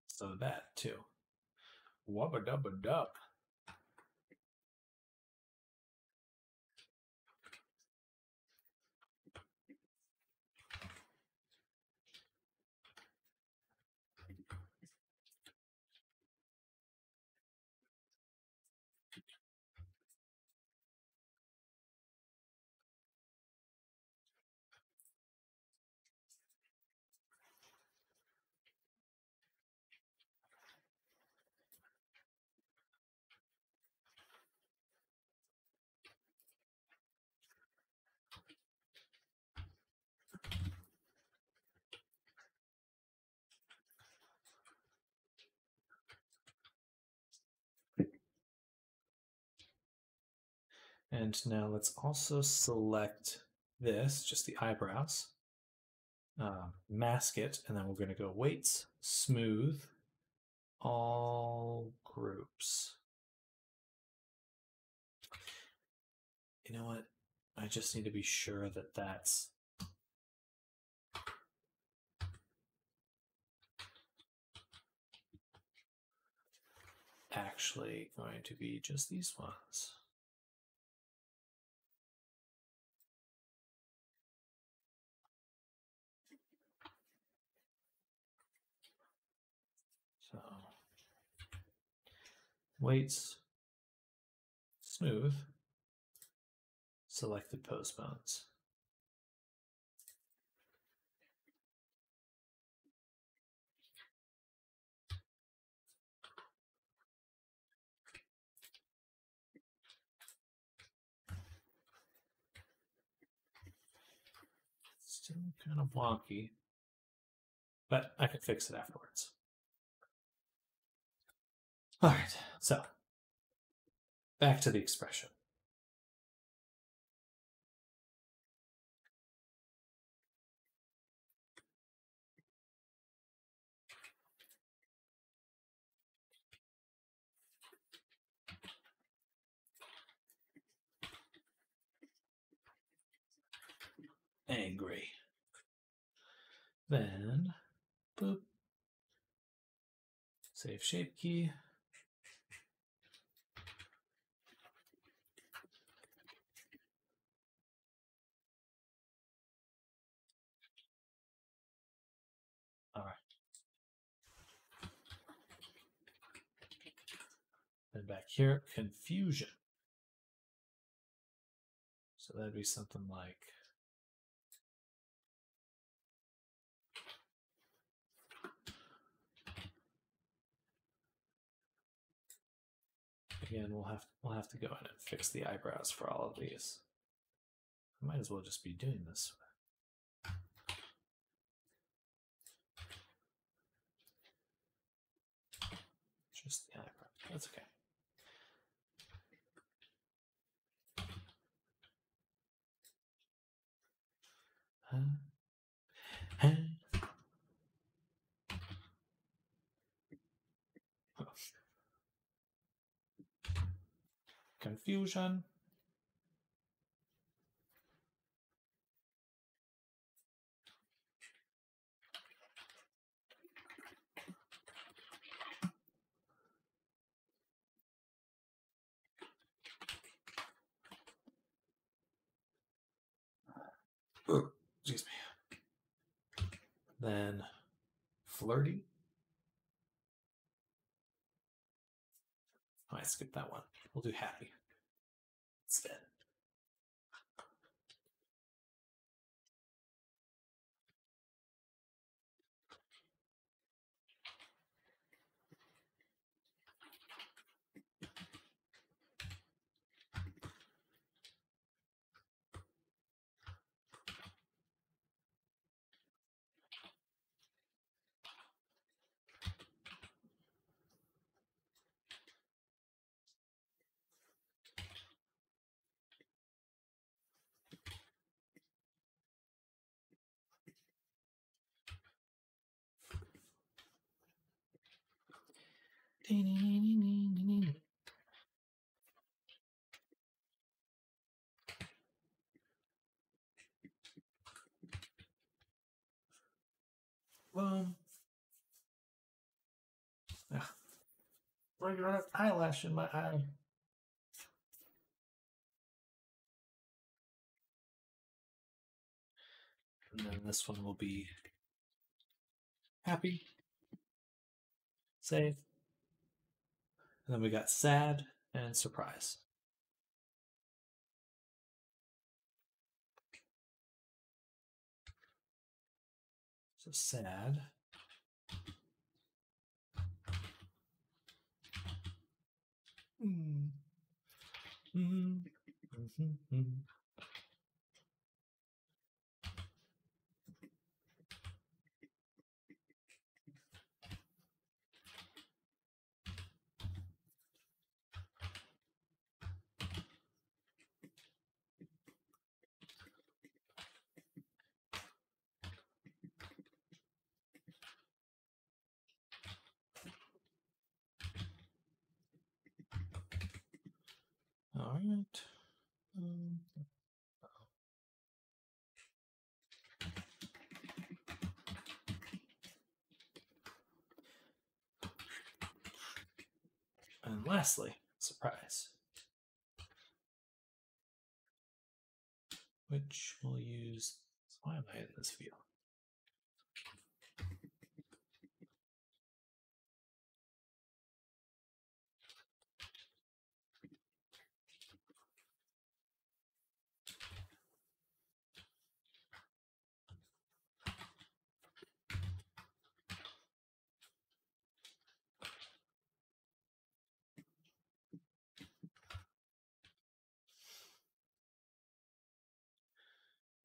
So that too. Wubba dubba dub. And now let's also select this, just the eyebrows, mask it, and then we're going to go weights, smooth, all groups. You know what? I just need to be sure that that's actually going to be just these ones. So weights, smooth, selected postbones. Still kind of wonky, but I can fix it afterwards. All right, so back to the expression. Angry. Then, boop. Save shape key. All right. Then back here, confusion. So that'd be something like again, we'll have to go in and fix the eyebrows for all of these. I might as well just be doing this. Just the eyebrow. That's okay. Confusion. Excuse me. Then flirty. Oh, I skipped that one. We'll do happy instead. Regular eyelash in my eye. And then this one will be happy, save. And then we got sad and surprise. So sad. All right. And lastly, surprise, which we'll use. Why am I in this view?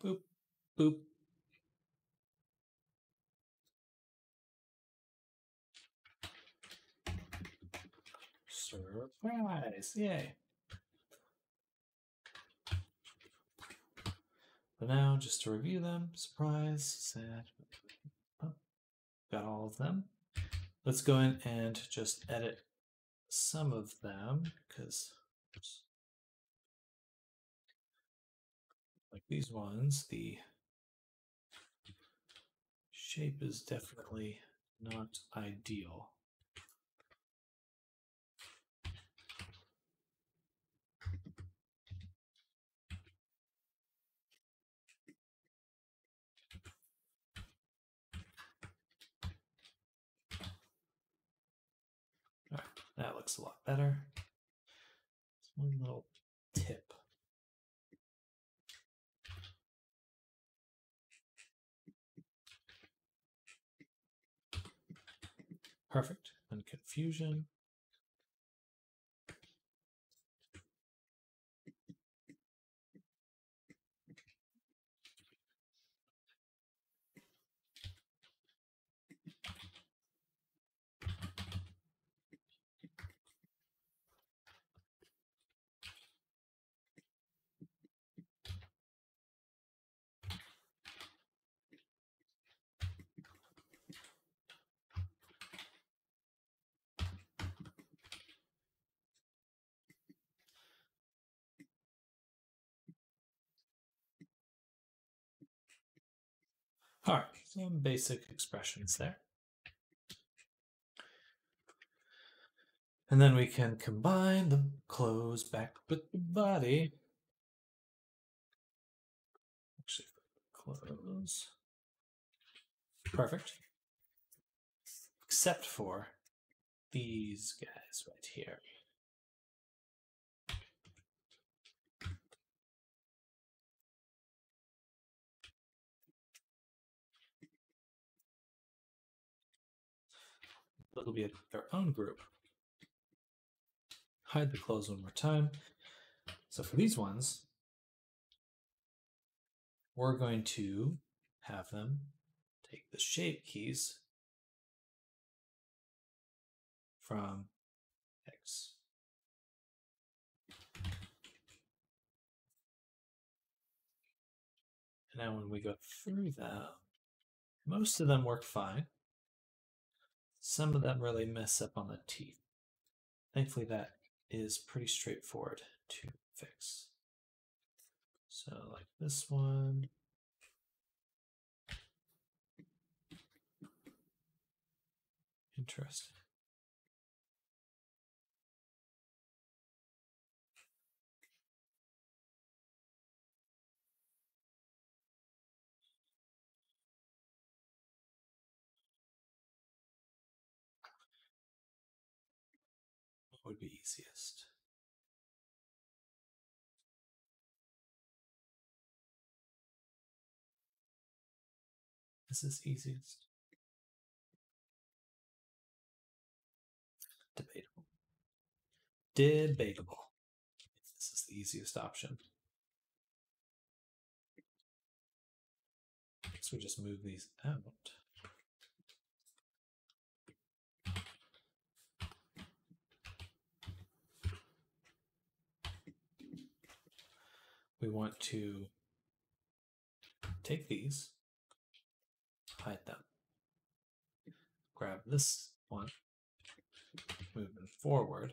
Boop, boop, Surprise! Yay! But now, just to review them, surprise, sad, oh, got all of them. Let's go in and just edit some of them, because like these ones, the shape is definitely not ideal. All right, that looks a lot better. Just one little tip. Perfect. And confusion. All right, some basic expressions there. And then we can combine the clothes back with the body. Actually, clothes. Perfect. Except for these guys right here. It'll be their own group. Hide the clothes one more time. So for these ones, we're going to have them take the shape keys from X. And now when we go through that, most of them work fine. Some of them really mess up on the teeth. Thankfully, that is pretty straightforward to fix. So like this one. Interesting. What would be easiest? This is easiest. Debatable. Debatable. This is the easiest option. So we just move these out. We want to take these, hide them. Grab this one, move them forward,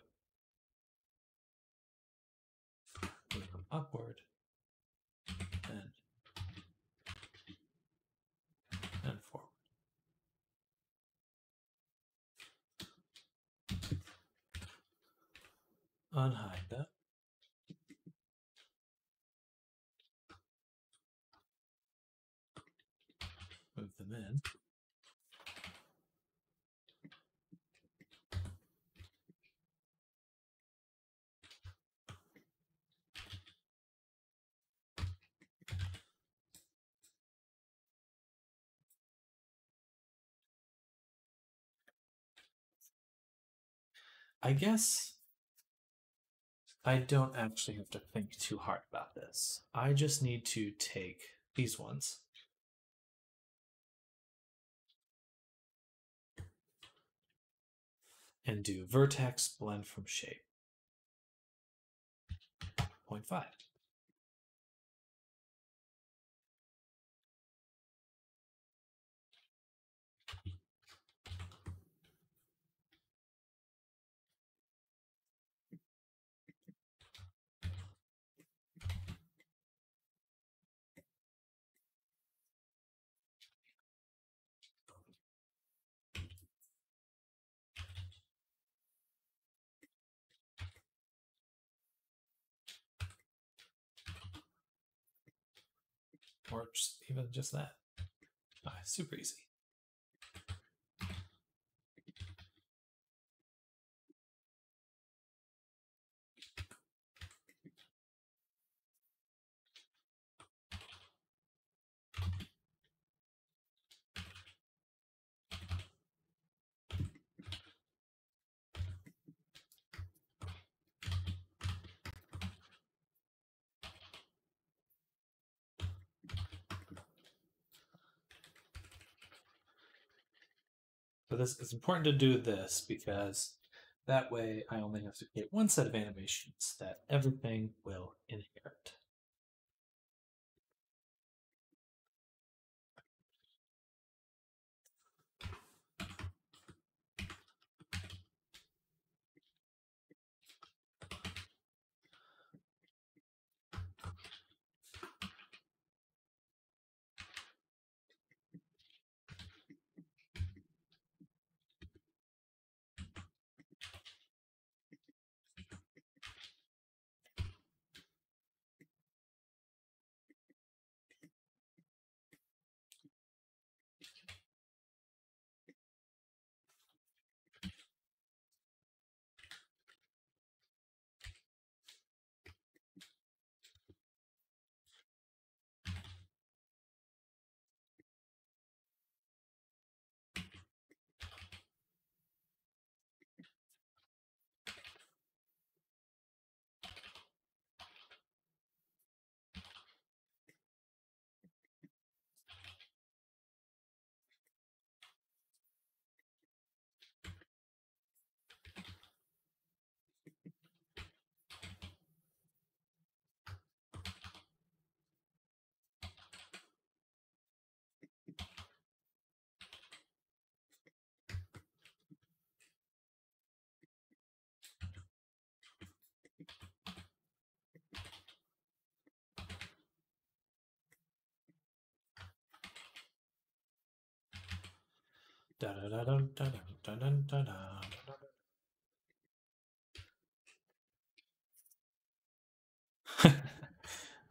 move them upward, and forward. Unhide that. Move them in. I guess I don't actually have to think too hard about this. I just need to take these ones and do vertex blend from shape. 0.5. Or even just that. Super easy. So this is important to do this because that way I only have to create one set of animations that everything will inherit.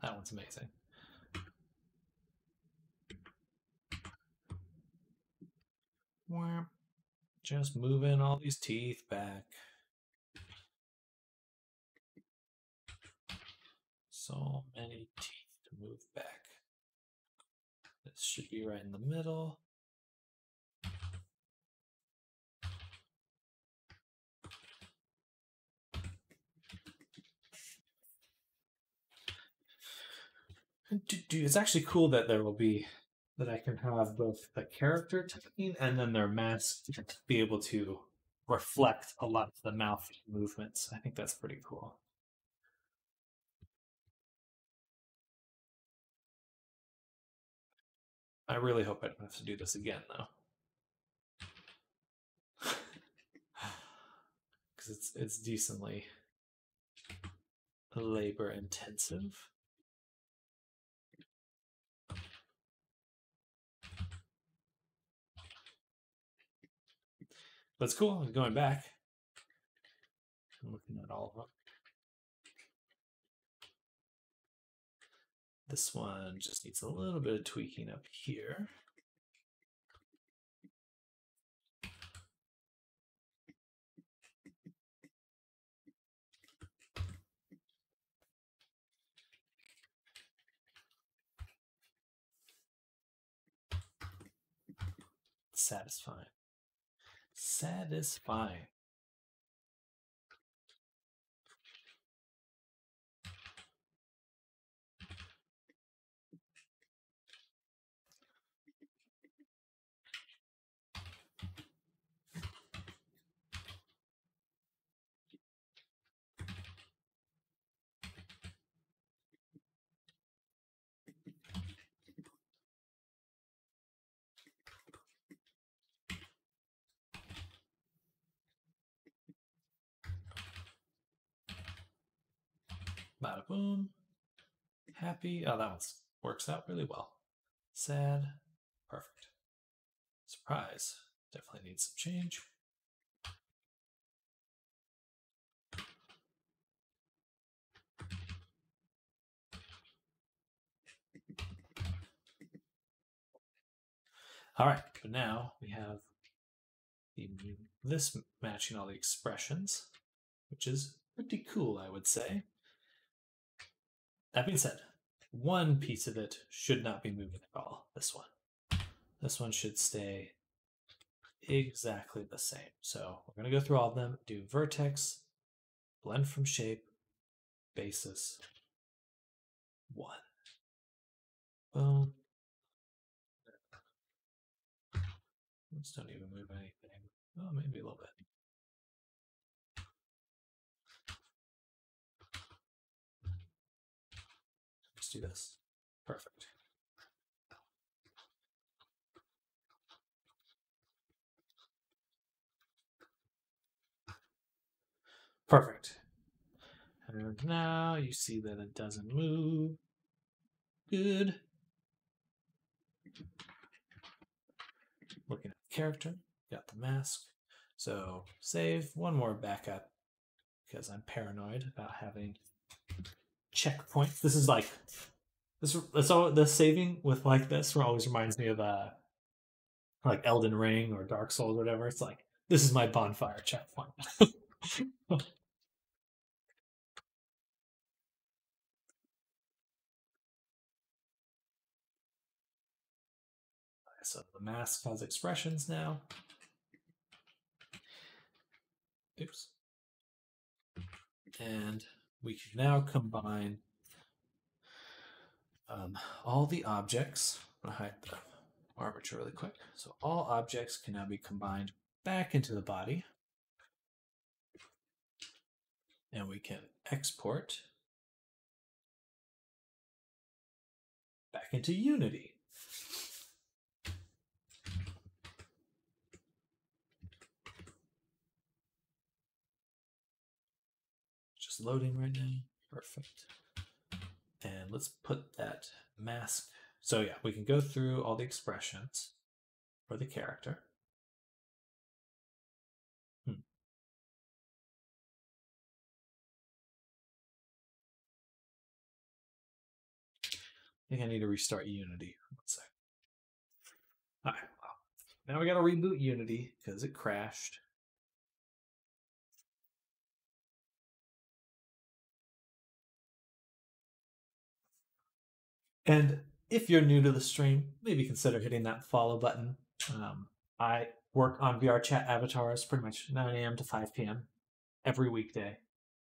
That one's amazing. Just moving all these teeth back. So many teeth to move back. This should be right in the middle. It's actually cool that there will be that I can have both the character talking and then their mask to be able to reflect a lot of the mouth movements. I think that's pretty cool. I really hope I don't have to do this again, though. Because it's decently labor intensive. But it's cool. I'm going back. I'm looking at all of them. This one just needs a little bit of tweaking up here. Satisfying. Satisfying. Bada boom. Happy. Oh, that one works out really well. Sad. Perfect. Surprise. Definitely needs some change. All right, but now we have this matching all the expressions, which is pretty cool, I would say. That being said, one piece of it should not be moving at all. This one. This one should stay exactly the same. So we're going to go through all of them, do vertex, blend from shape, basis, 1. Boom. Let's don't even move anything. Oh, maybe a little bit. Let's do this. Perfect. Perfect. And now you see that it doesn't move. Good. Looking at the character, got the mask. So save, one more backup because I'm paranoid about having checkpoints. This is like the saving with like this always reminds me of like Elden Ring or Dark Souls or whatever. It's like this is my bonfire checkpoint. So the mask has expressions now. Oops. And we can now combine all the objects. I'm going to hide the armature really quick. So all objects can now be combined back into the body. And we can export back into Unity. Just loading right now. Perfect. And let's put that mask. So yeah, we can go through all the expressions for the character. I think I need to restart Unity. One sec. All right. Well, now we got to reboot Unity because it crashed. And if you're new to the stream, maybe consider hitting that follow button. I work on VR chat avatars pretty much 9 a.m. to 5 p.m. every weekday,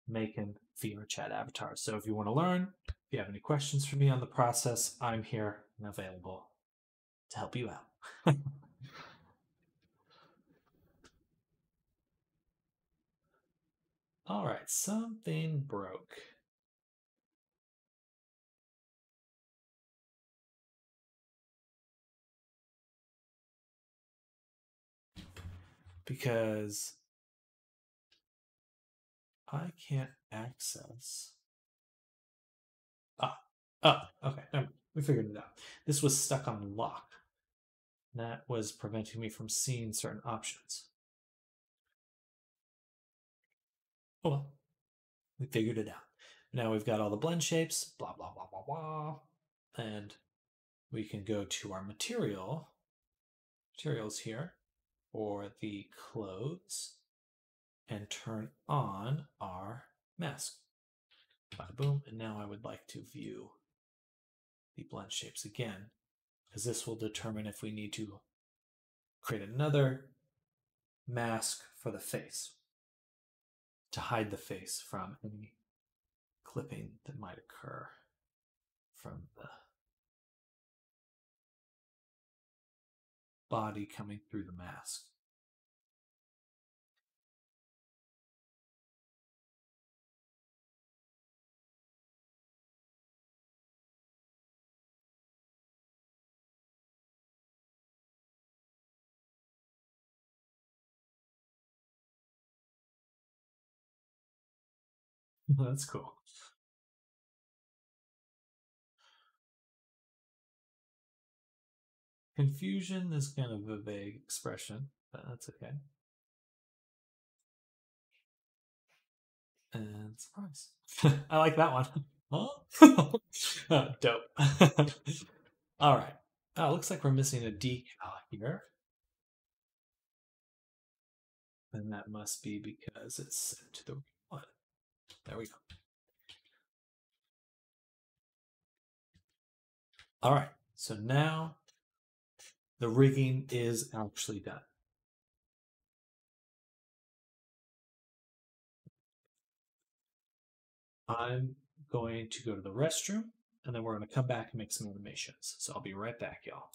making VR chat avatars. So if you want to learn, if you have any questions for me on the process, I'm here and available to help you out. All right, something broke. Because I can't access. Oh, okay. We figured it out. This was stuck on lock. That was preventing me from seeing certain options. Oh well, we figured it out. Now we've got all the blend shapes, blah, blah, blah, blah, blah. And we can go to our materials here for the clothes and turn on our mask. Bada boom. And now I would like to view the blend shapes again, because this will determine if we need to create another mask for the face to hide the face from any clipping that might occur from the body coming through the mask. That's cool. Confusion is kind of a vague expression, but that's okay. And surprise. I like that one. Huh? Dope. All right. Oh, looks like we're missing a decal here. And that must be because it's set to the one. There we go. All right. So now the rigging is actually done. I'm going to go to the restroom, and then we're going to come back and make some animations. So I'll be right back, y'all.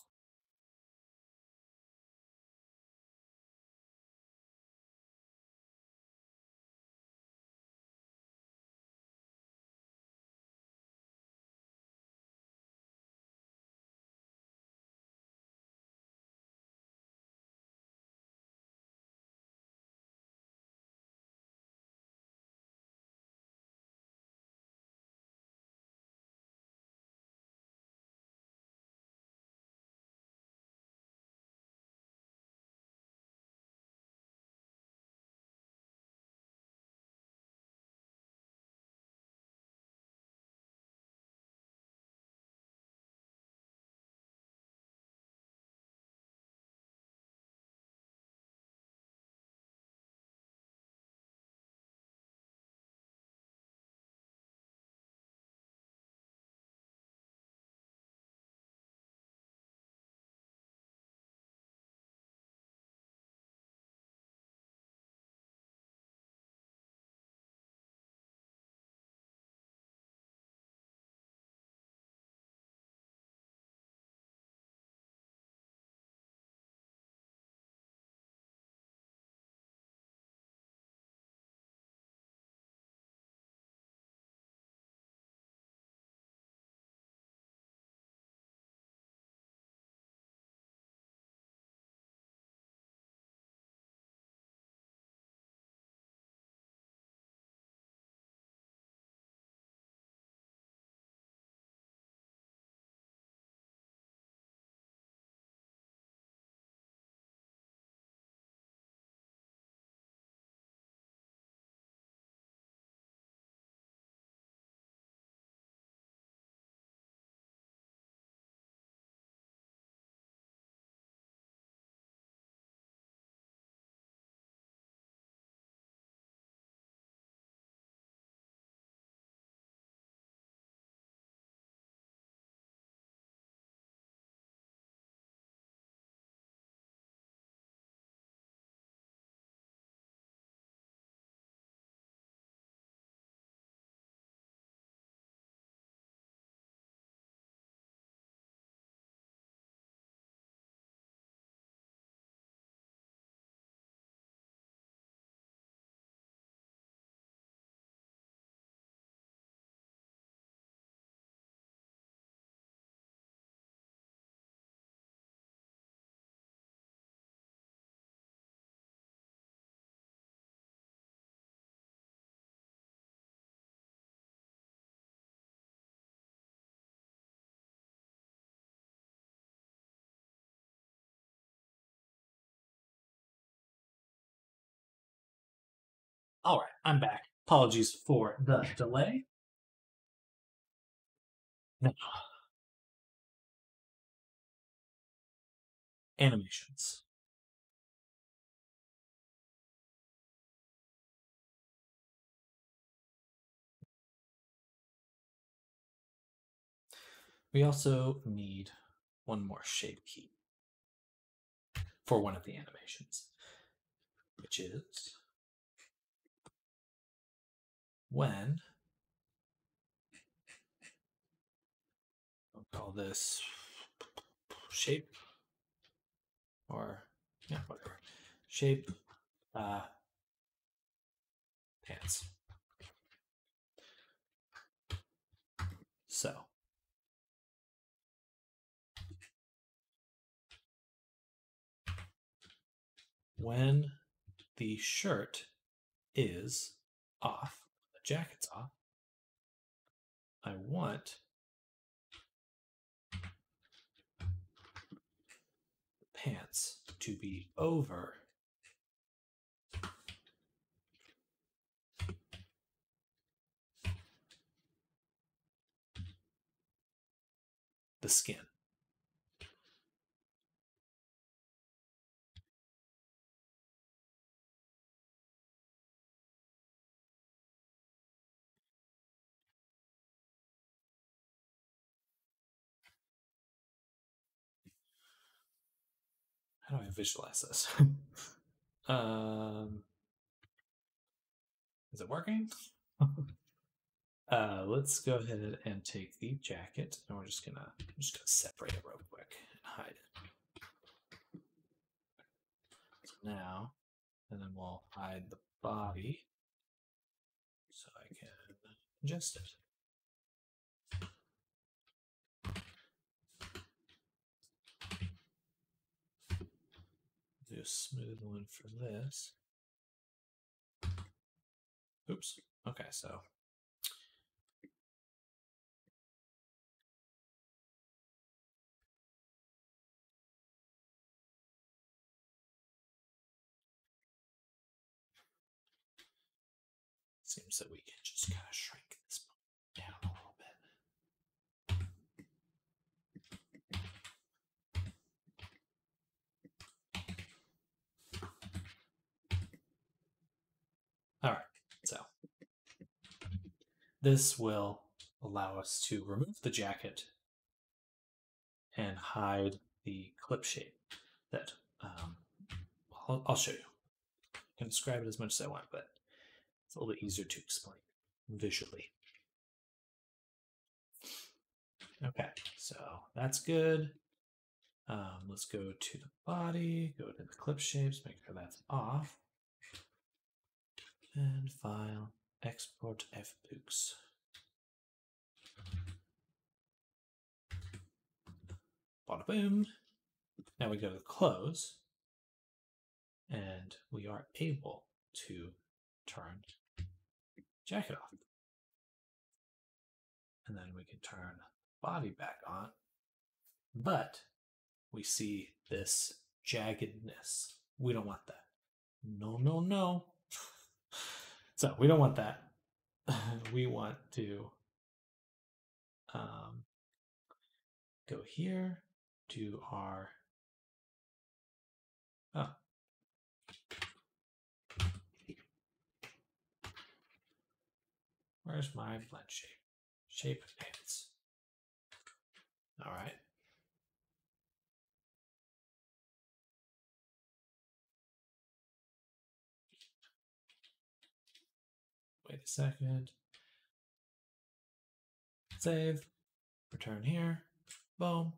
All right, I'm back. Apologies for the delay. Now, animations. We also need one more shape key for one of the animations, which is when, I'll call this shape, or yeah, whatever, shape pants. So when the shirt is off, the jacket's off, I want pants to be over the skin. How do I visualize this? Is it working? Let's go ahead and take the jacket, and we're just gonna separate it real quick and hide it. So now, and then we'll hide the body so I can adjust it. Do a smooth one for this. Oops. Okay, so seems that we can just kind of shrink this down a little bit. All right, so this will allow us to remove the jacket and hide the clip shape that I'll show you. I can describe it as much as I want, but it's a little bit easier to explain visually. Okay, so that's good. Let's go to the body, go to the clip shapes, make sure that's off. And file, export fbooks. Bada boom. Now we go to close, and we are able to turn jacket off. And then we can turn body back on, but we see this jaggedness. We don't want that. No, no, no. So we don't want that. We want to go here to our where's my blend shape? Shape pants. All right. Wait a second. Save. Return here. Boom.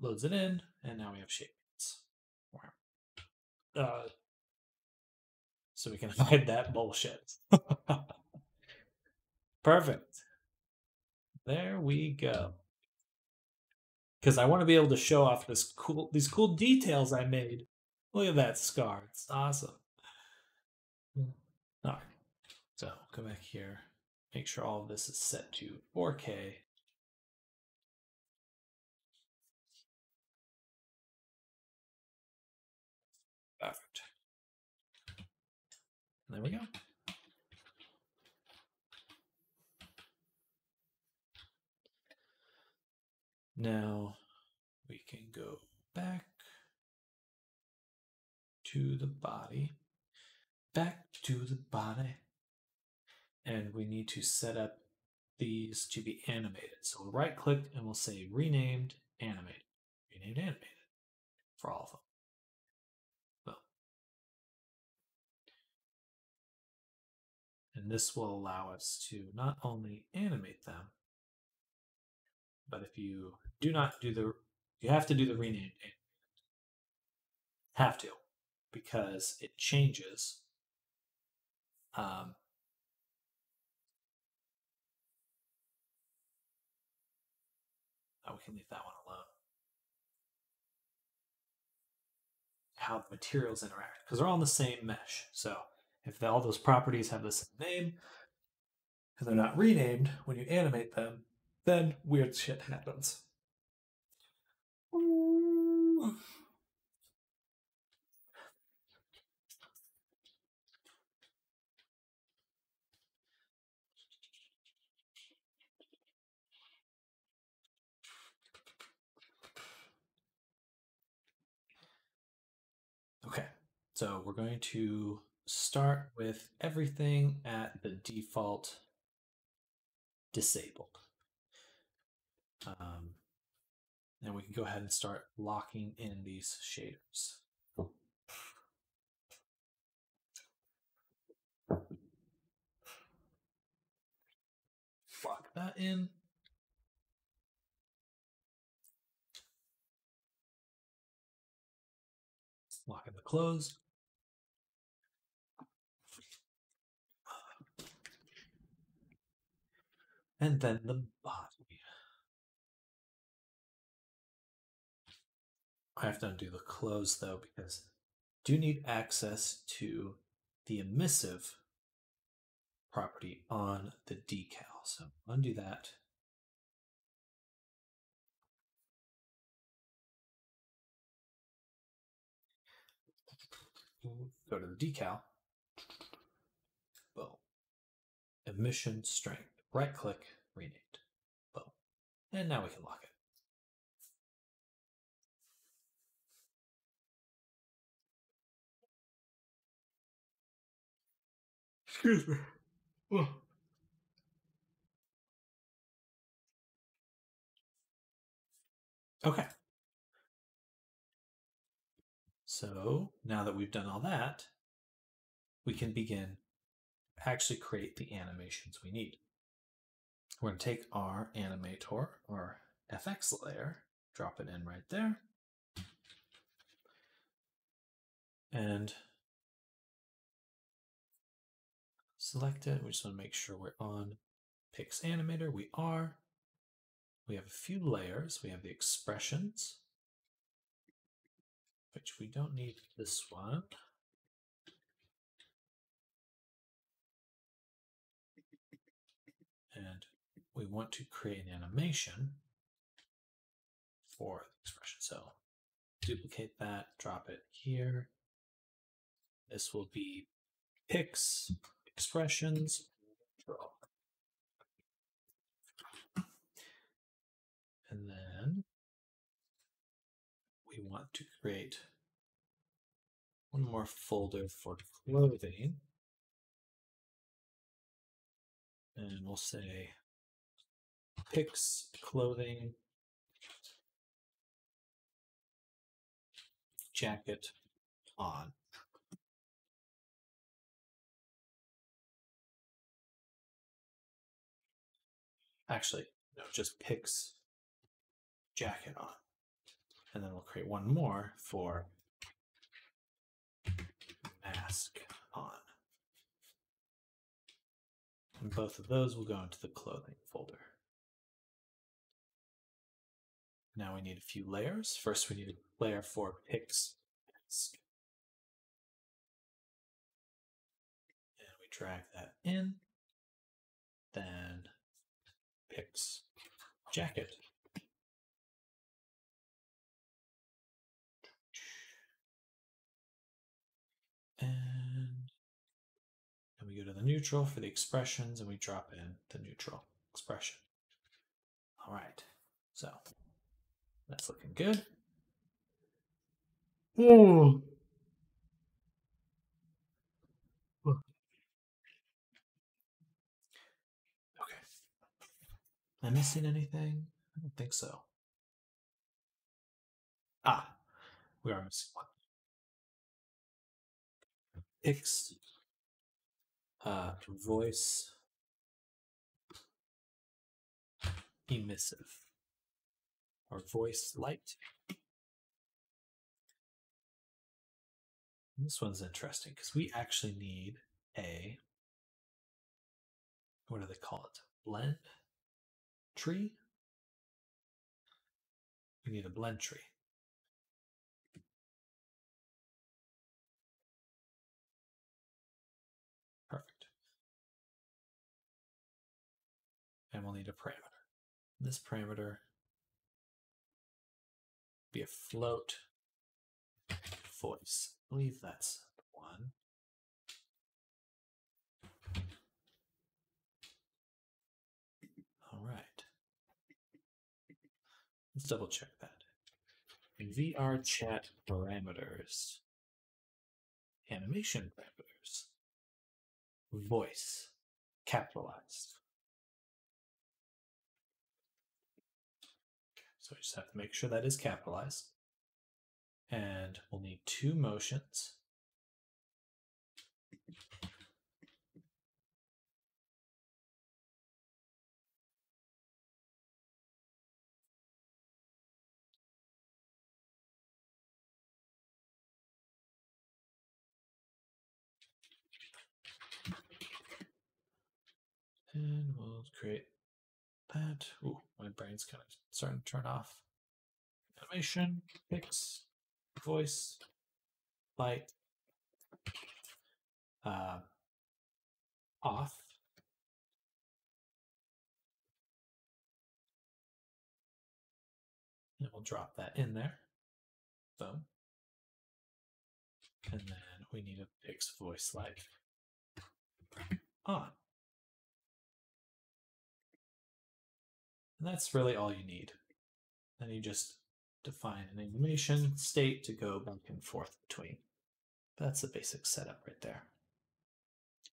Loads it in, and now we have shape pants. So we can hide that bullshit. Perfect. There we go. Because I want to be able to show off these cool details I made. Look at that scar. It's awesome. All right. So go back here. Make sure all of this is set to 4K. Perfect. And there we go. Now we can go back to the body, and we need to set up these to be animated. So we'll right click and we'll say renamed animated, for all of them. Well, and this will allow us to not only animate them, but if you do not do you have to do the rename. Have to, because it changes. Oh, we can leave that one alone. How the materials interact, because they're all in the same mesh. So if all those properties have the same name, and they're not renamed when you animate them, then weird shit happens. So we're going to start with everything at the default disabled. And we can go ahead and start locking in these shaders. Lock that in. Lock in the close. And then the body. I have to undo the close though, because I do need access to the emissive property on the decal. So undo that. Go to the decal. Boom. Emission strength. Right click, renamed. Boom. And now we can lock it. Excuse me. Oh. Okay. So now that we've done all that, we can begin actually create the animations we need. We're going to take our animator, our FX layer, drop it in right there, and select it. We just want to make sure we're on Pix Animator. We are. We have a few layers. We have the expressions, which we don't need this one. And we want to create an animation for the expression. So duplicate that, drop it here. This will be Pix expressions. And then we want to create one more folder for clothing. And we'll say Pix clothing jacket on. Actually, no, just Pix jacket on. And then we'll create one more for mask on. And both of those will go into the clothing folder. Now we need a few layers. First, we need a layer for Pix mask. And we drag that in. Then Pix jacket. And then we go to the neutral for the expressions and we drop in the neutral expression. All right, so that's looking good. Ooh. Okay. Am I missing anything? I don't think so. Ah, we are missing one. Pix voice emissive or voice light. And this one's interesting because we actually need a, what do they call it? Blend tree? We need a blend tree. Perfect. And we'll need a parameter. This parameter be a float voice. I believe that's the one. All right. Let's double check that. In VR chat parameters, animation parameters. Voice, capitalized. So we just have to make sure that is capitalized. And we'll need 2 motions. And we'll create that. Ooh, my brain's kind of starting to turn off. Animation, pix, voice, light, off. And we'll drop that in there. Boom. And then we need a pix voice light on. And that's really all you need. Then you just define an animation state to go back and forth between. That's the basic setup right there.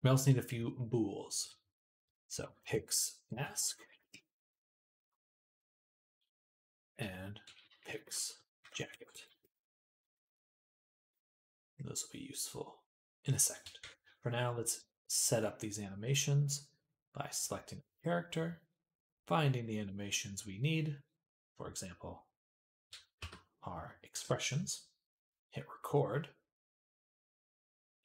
We also need a few bools. So pix mask and pix jacket. Those will be useful in a second. For now, let's set up these animations by selecting a character, finding the animations we need, for example, our expressions, hit record,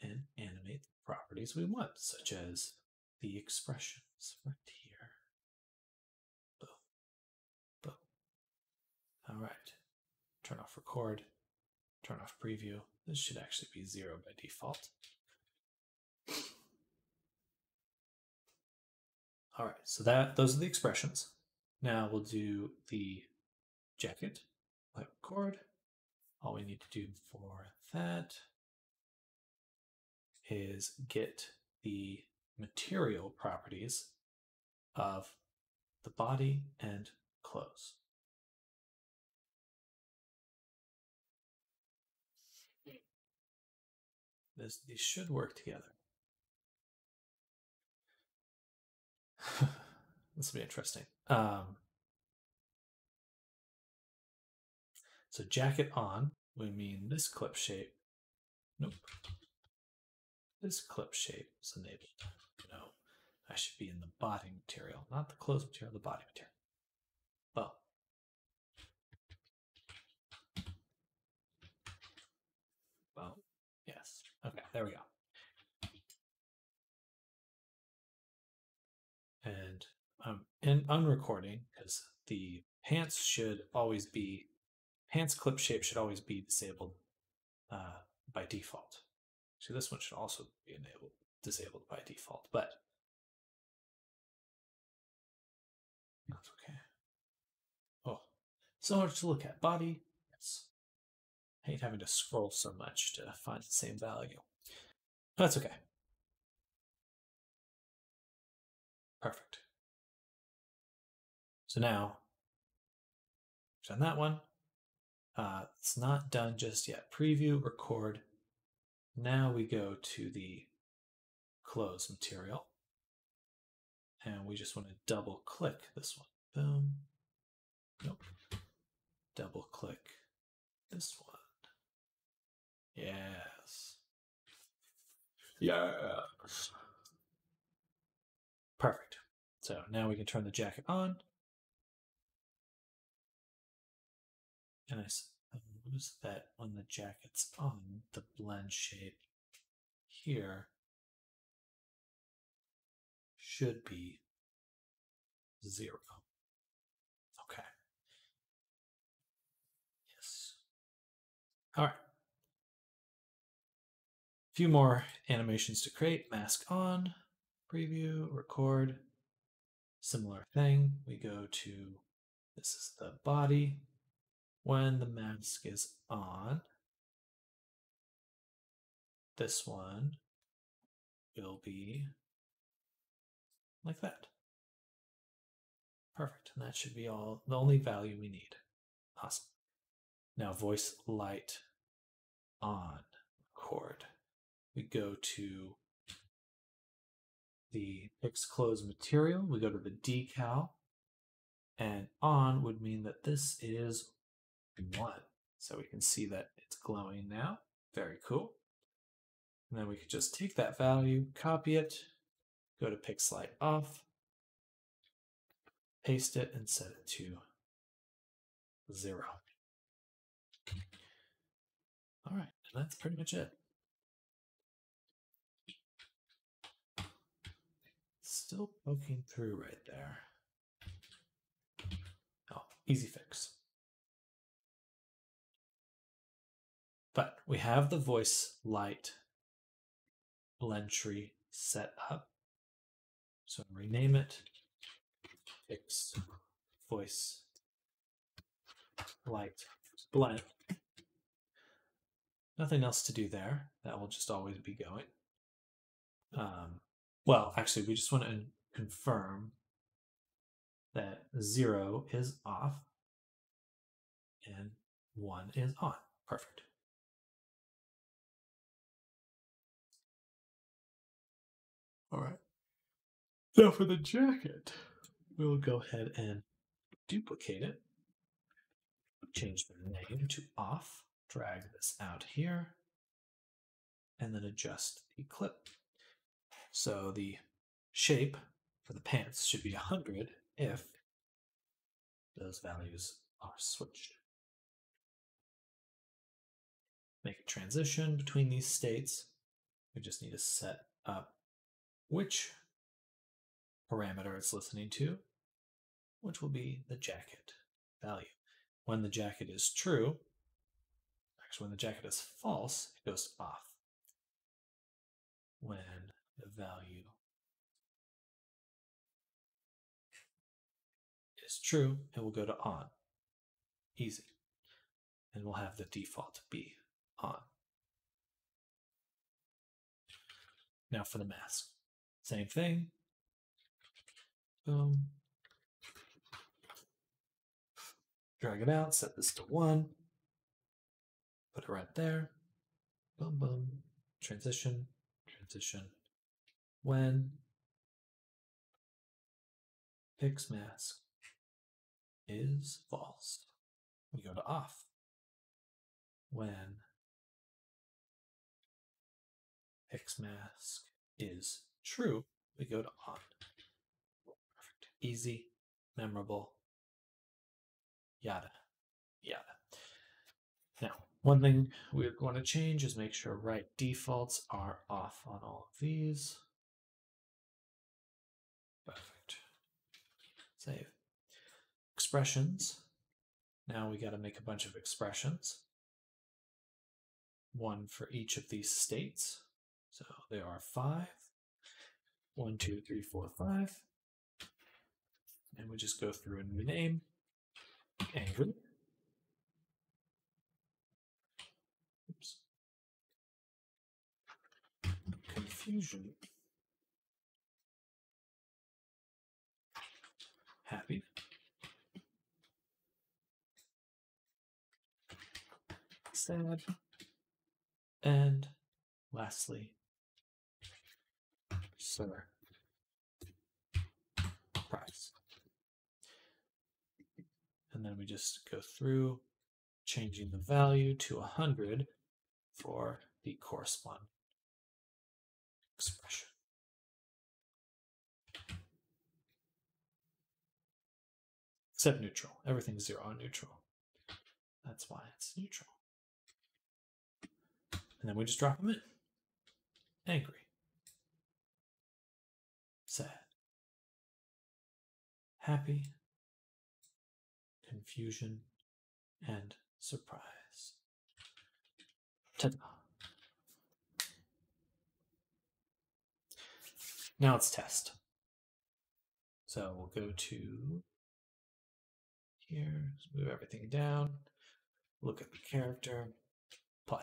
and animate the properties we want, such as the expressions right here. Boom. Boom. All right. Turn off record, turn off preview. This should actually be 0 by default. All right, so those are the expressions. Now we'll do the jacket, let record. All we need to do for that is get the material properties of the body and clothes. These should work together. This will be interesting. So jacket on, we mean this clip shape. Nope. This clip shape is enabled. No, I should be in the body material, not the clothes material, the body material. Well, yes. Okay, there we go. And I'm unrecording because the pants clip shape should always be disabled by default. So this one should also be disabled by default, but that's okay. Oh, so much to look at. Body, yes. I hate having to scroll so much to find the same value. That's okay. Perfect. So now, done that one. It's not done just yet. Preview, record. Now we go to the close material. And we just want to double click this one. Boom. Nope. Double click this one. Yes. Yes. Perfect. So now we can turn the jacket on. And I suppose that when the jacket's on, the blend shape here should be 0. Okay. Yes. All right. A few more animations to create. Mask on, preview, record. Similar thing. We go to, this is the body. When the mask is on, this one will be like that. Perfect. And that should be all the only value we need. Awesome. Now voice light on, record. we go to the fixed clothes material, we go to the decal, and on would mean that this is 1. So we can see that it's glowing now. Very cool. And then we could just take that value, copy it, go to Pixelite off, paste it, and set it to 0. All right, and that's pretty much it. Still poking through right there. Oh, easy fix. But we have the voice light blend tree set up. So rename it fix voice light blend. Nothing else to do there. That will just always be going. Well, actually, we just want to confirm that 0 is off and 1 is on. Perfect. All right. Now for the jacket, we'll go ahead and duplicate it. Change the name to off. Drag this out here. And then adjust the clip. So the shape for the pants should be 100 if those values are switched. Make a transition between these states. We just need to set up which parameter it's listening to, which will be the jacket value. When the jacket is true, actually when the jacket is false, it goes off. When the value is true, it will go to on. Easy. And we'll have the default be on. Now for the mask. Same thing. Boom. Drag it out, set this to 1. Put it right there. Boom, boom. Transition, transition. When fix mask is false, we go to off. When fix mask is true, we go to on. Perfect. Easy, memorable, yada, yada. Now, one thing we're going to change is make sure right defaults are off on all of these. Perfect. Save. Expressions. Now we got to make a bunch of expressions. 1 for each of these states. So there are 5. 1, 2, 3, 4, 5. And we just go through and rename angry. Oops. Confusion. Happy. Sad. And lastly, surprise. And then we just go through changing the value to 100 for the corresponding expression. Except neutral. Everything's 0 on neutral. That's why it's neutral. And then we just drop them in. Angry. Sad. Happy. Confusion. And surprise. Ta-da. Now let's test. So we'll go to here, move everything down, look at the character, play.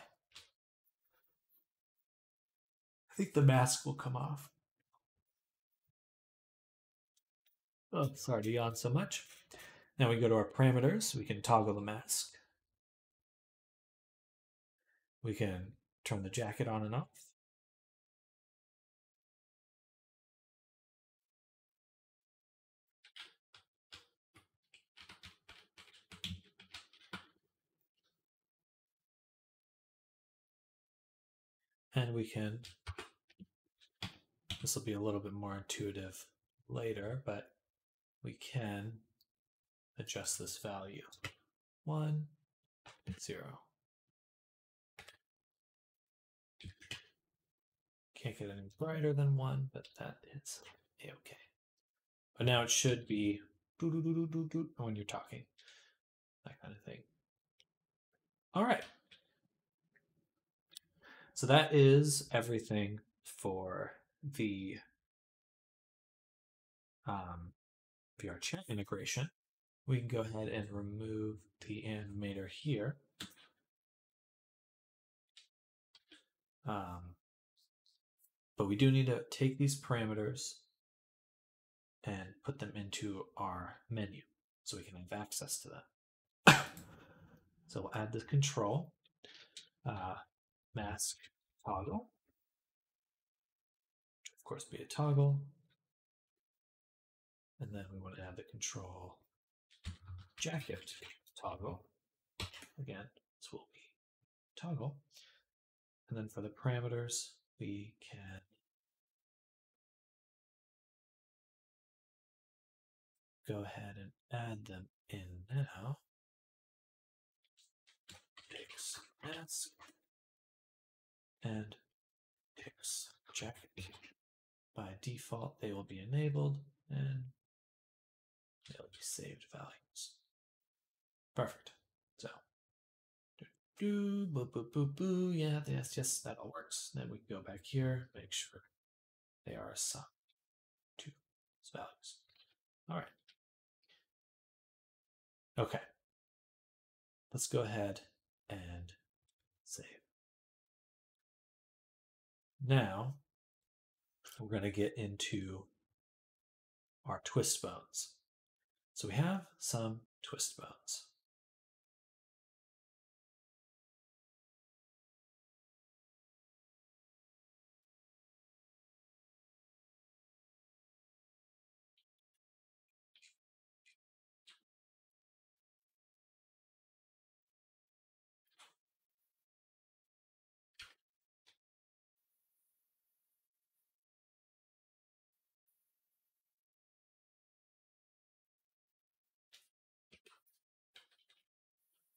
I think the mask will come off. Oh, sorry to yawn so much. Now we go to our parameters. We can toggle the mask. We can turn the jacket on and off. And we can, this will be a little bit more intuitive later, but we can adjust this value. 1, 0. Can't get any brighter than 1, but that is okay. But now it should be when you're talking, that kind of thing. All right. So that is everything for the VR chat integration. We can go ahead and remove the animator here. But we do need to take these parameters and put them into our menu so we can have access to them. So we'll add the control, mask toggle, which of course be a toggle. And then we want to add the control jacket toggle. Again, this will be toggle. And then for the parameters, we can go ahead and add them in now. Pix mask and Pix jacket. By default, they will be enabled and they'll be saved values. Perfect. So, boo, boo, boo, boo. Yeah, yes, that all works. Then we can go back here, make sure they are assigned to these values. All right. Okay. Let's go ahead and save. Now, we're going to get into our twist bones. So we have some twist bones.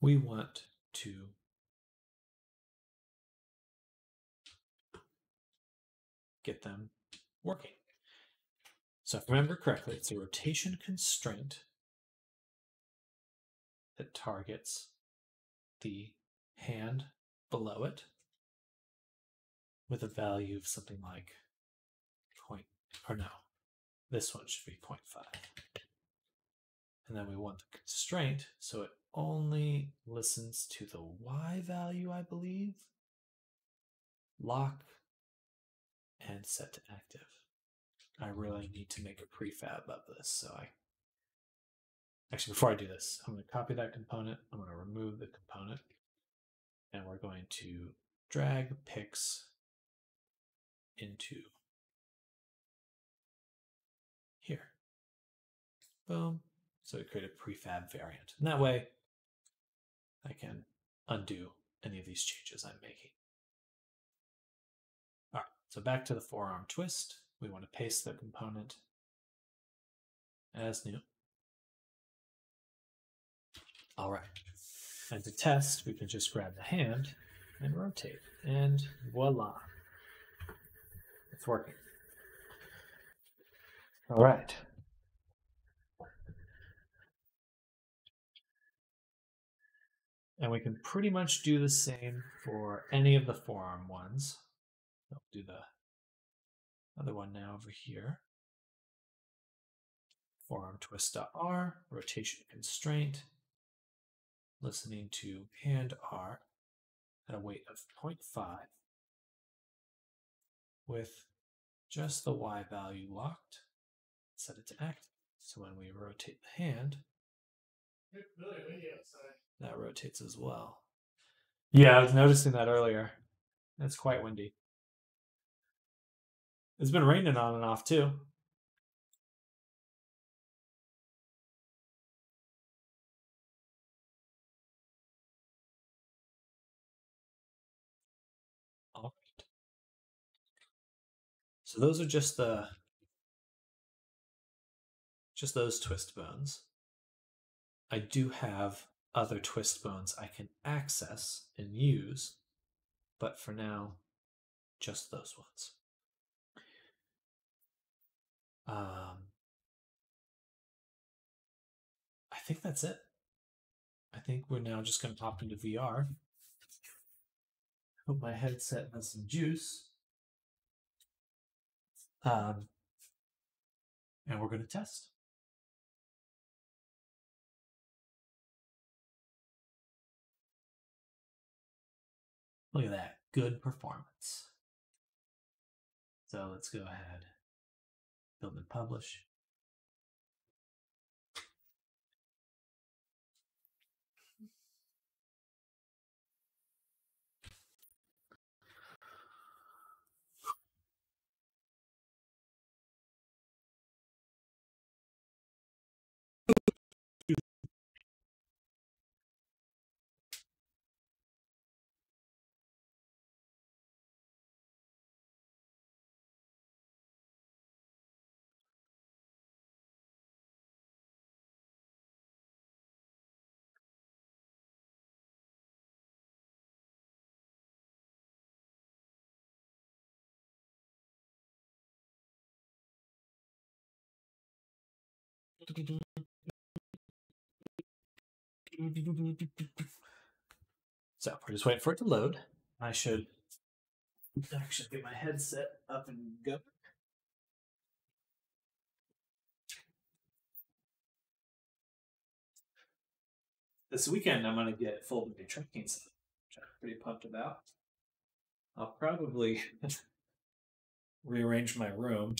We want to get them working. So if I remember correctly, it's a rotation constraint that targets the hand below it with a value of something like this one should be 0.5. And then we want the constraint, so it only listens to the Y value, I believe. Lock and set to active. I really need to make a prefab of this, so actually, before I do this, I'm going to copy that component, I'm going to remove the component, and we're going to drag Pix into here. Boom. So we create a prefab variant. And that way, I can undo any of these changes I'm making. All right, so back to the forearm twist. We want to paste the component as new. All right, and to test, we can just grab the hand and rotate, and voila, it's working. All right. And we can pretty much do the same for any of the forearm ones. I'll do the other one now over here. Forearm twist.r, rotation constraint, listening to hand R at a weight of 0.5 with just the Y value locked. Set it to active. So when we rotate the hand, it's really windy outside. That rotates as well. Yeah, I was noticing that earlier. It's quite windy. It's been raining on and off too. All right. So those are just those twist bones. I do have other twist bones I can access and use, but for now, just those ones. I think that's it. I think we're now just going to pop into VR. Hope my headset has some juice. And we're going to test. Look at that. Good performance. So let's go ahead. Build and publish. So we're just waiting for it to load. I should actually get my headset up and go. This weekend I'm going to get full body trekking stuff, which I'm pretty pumped about. I'll probably rearrange my room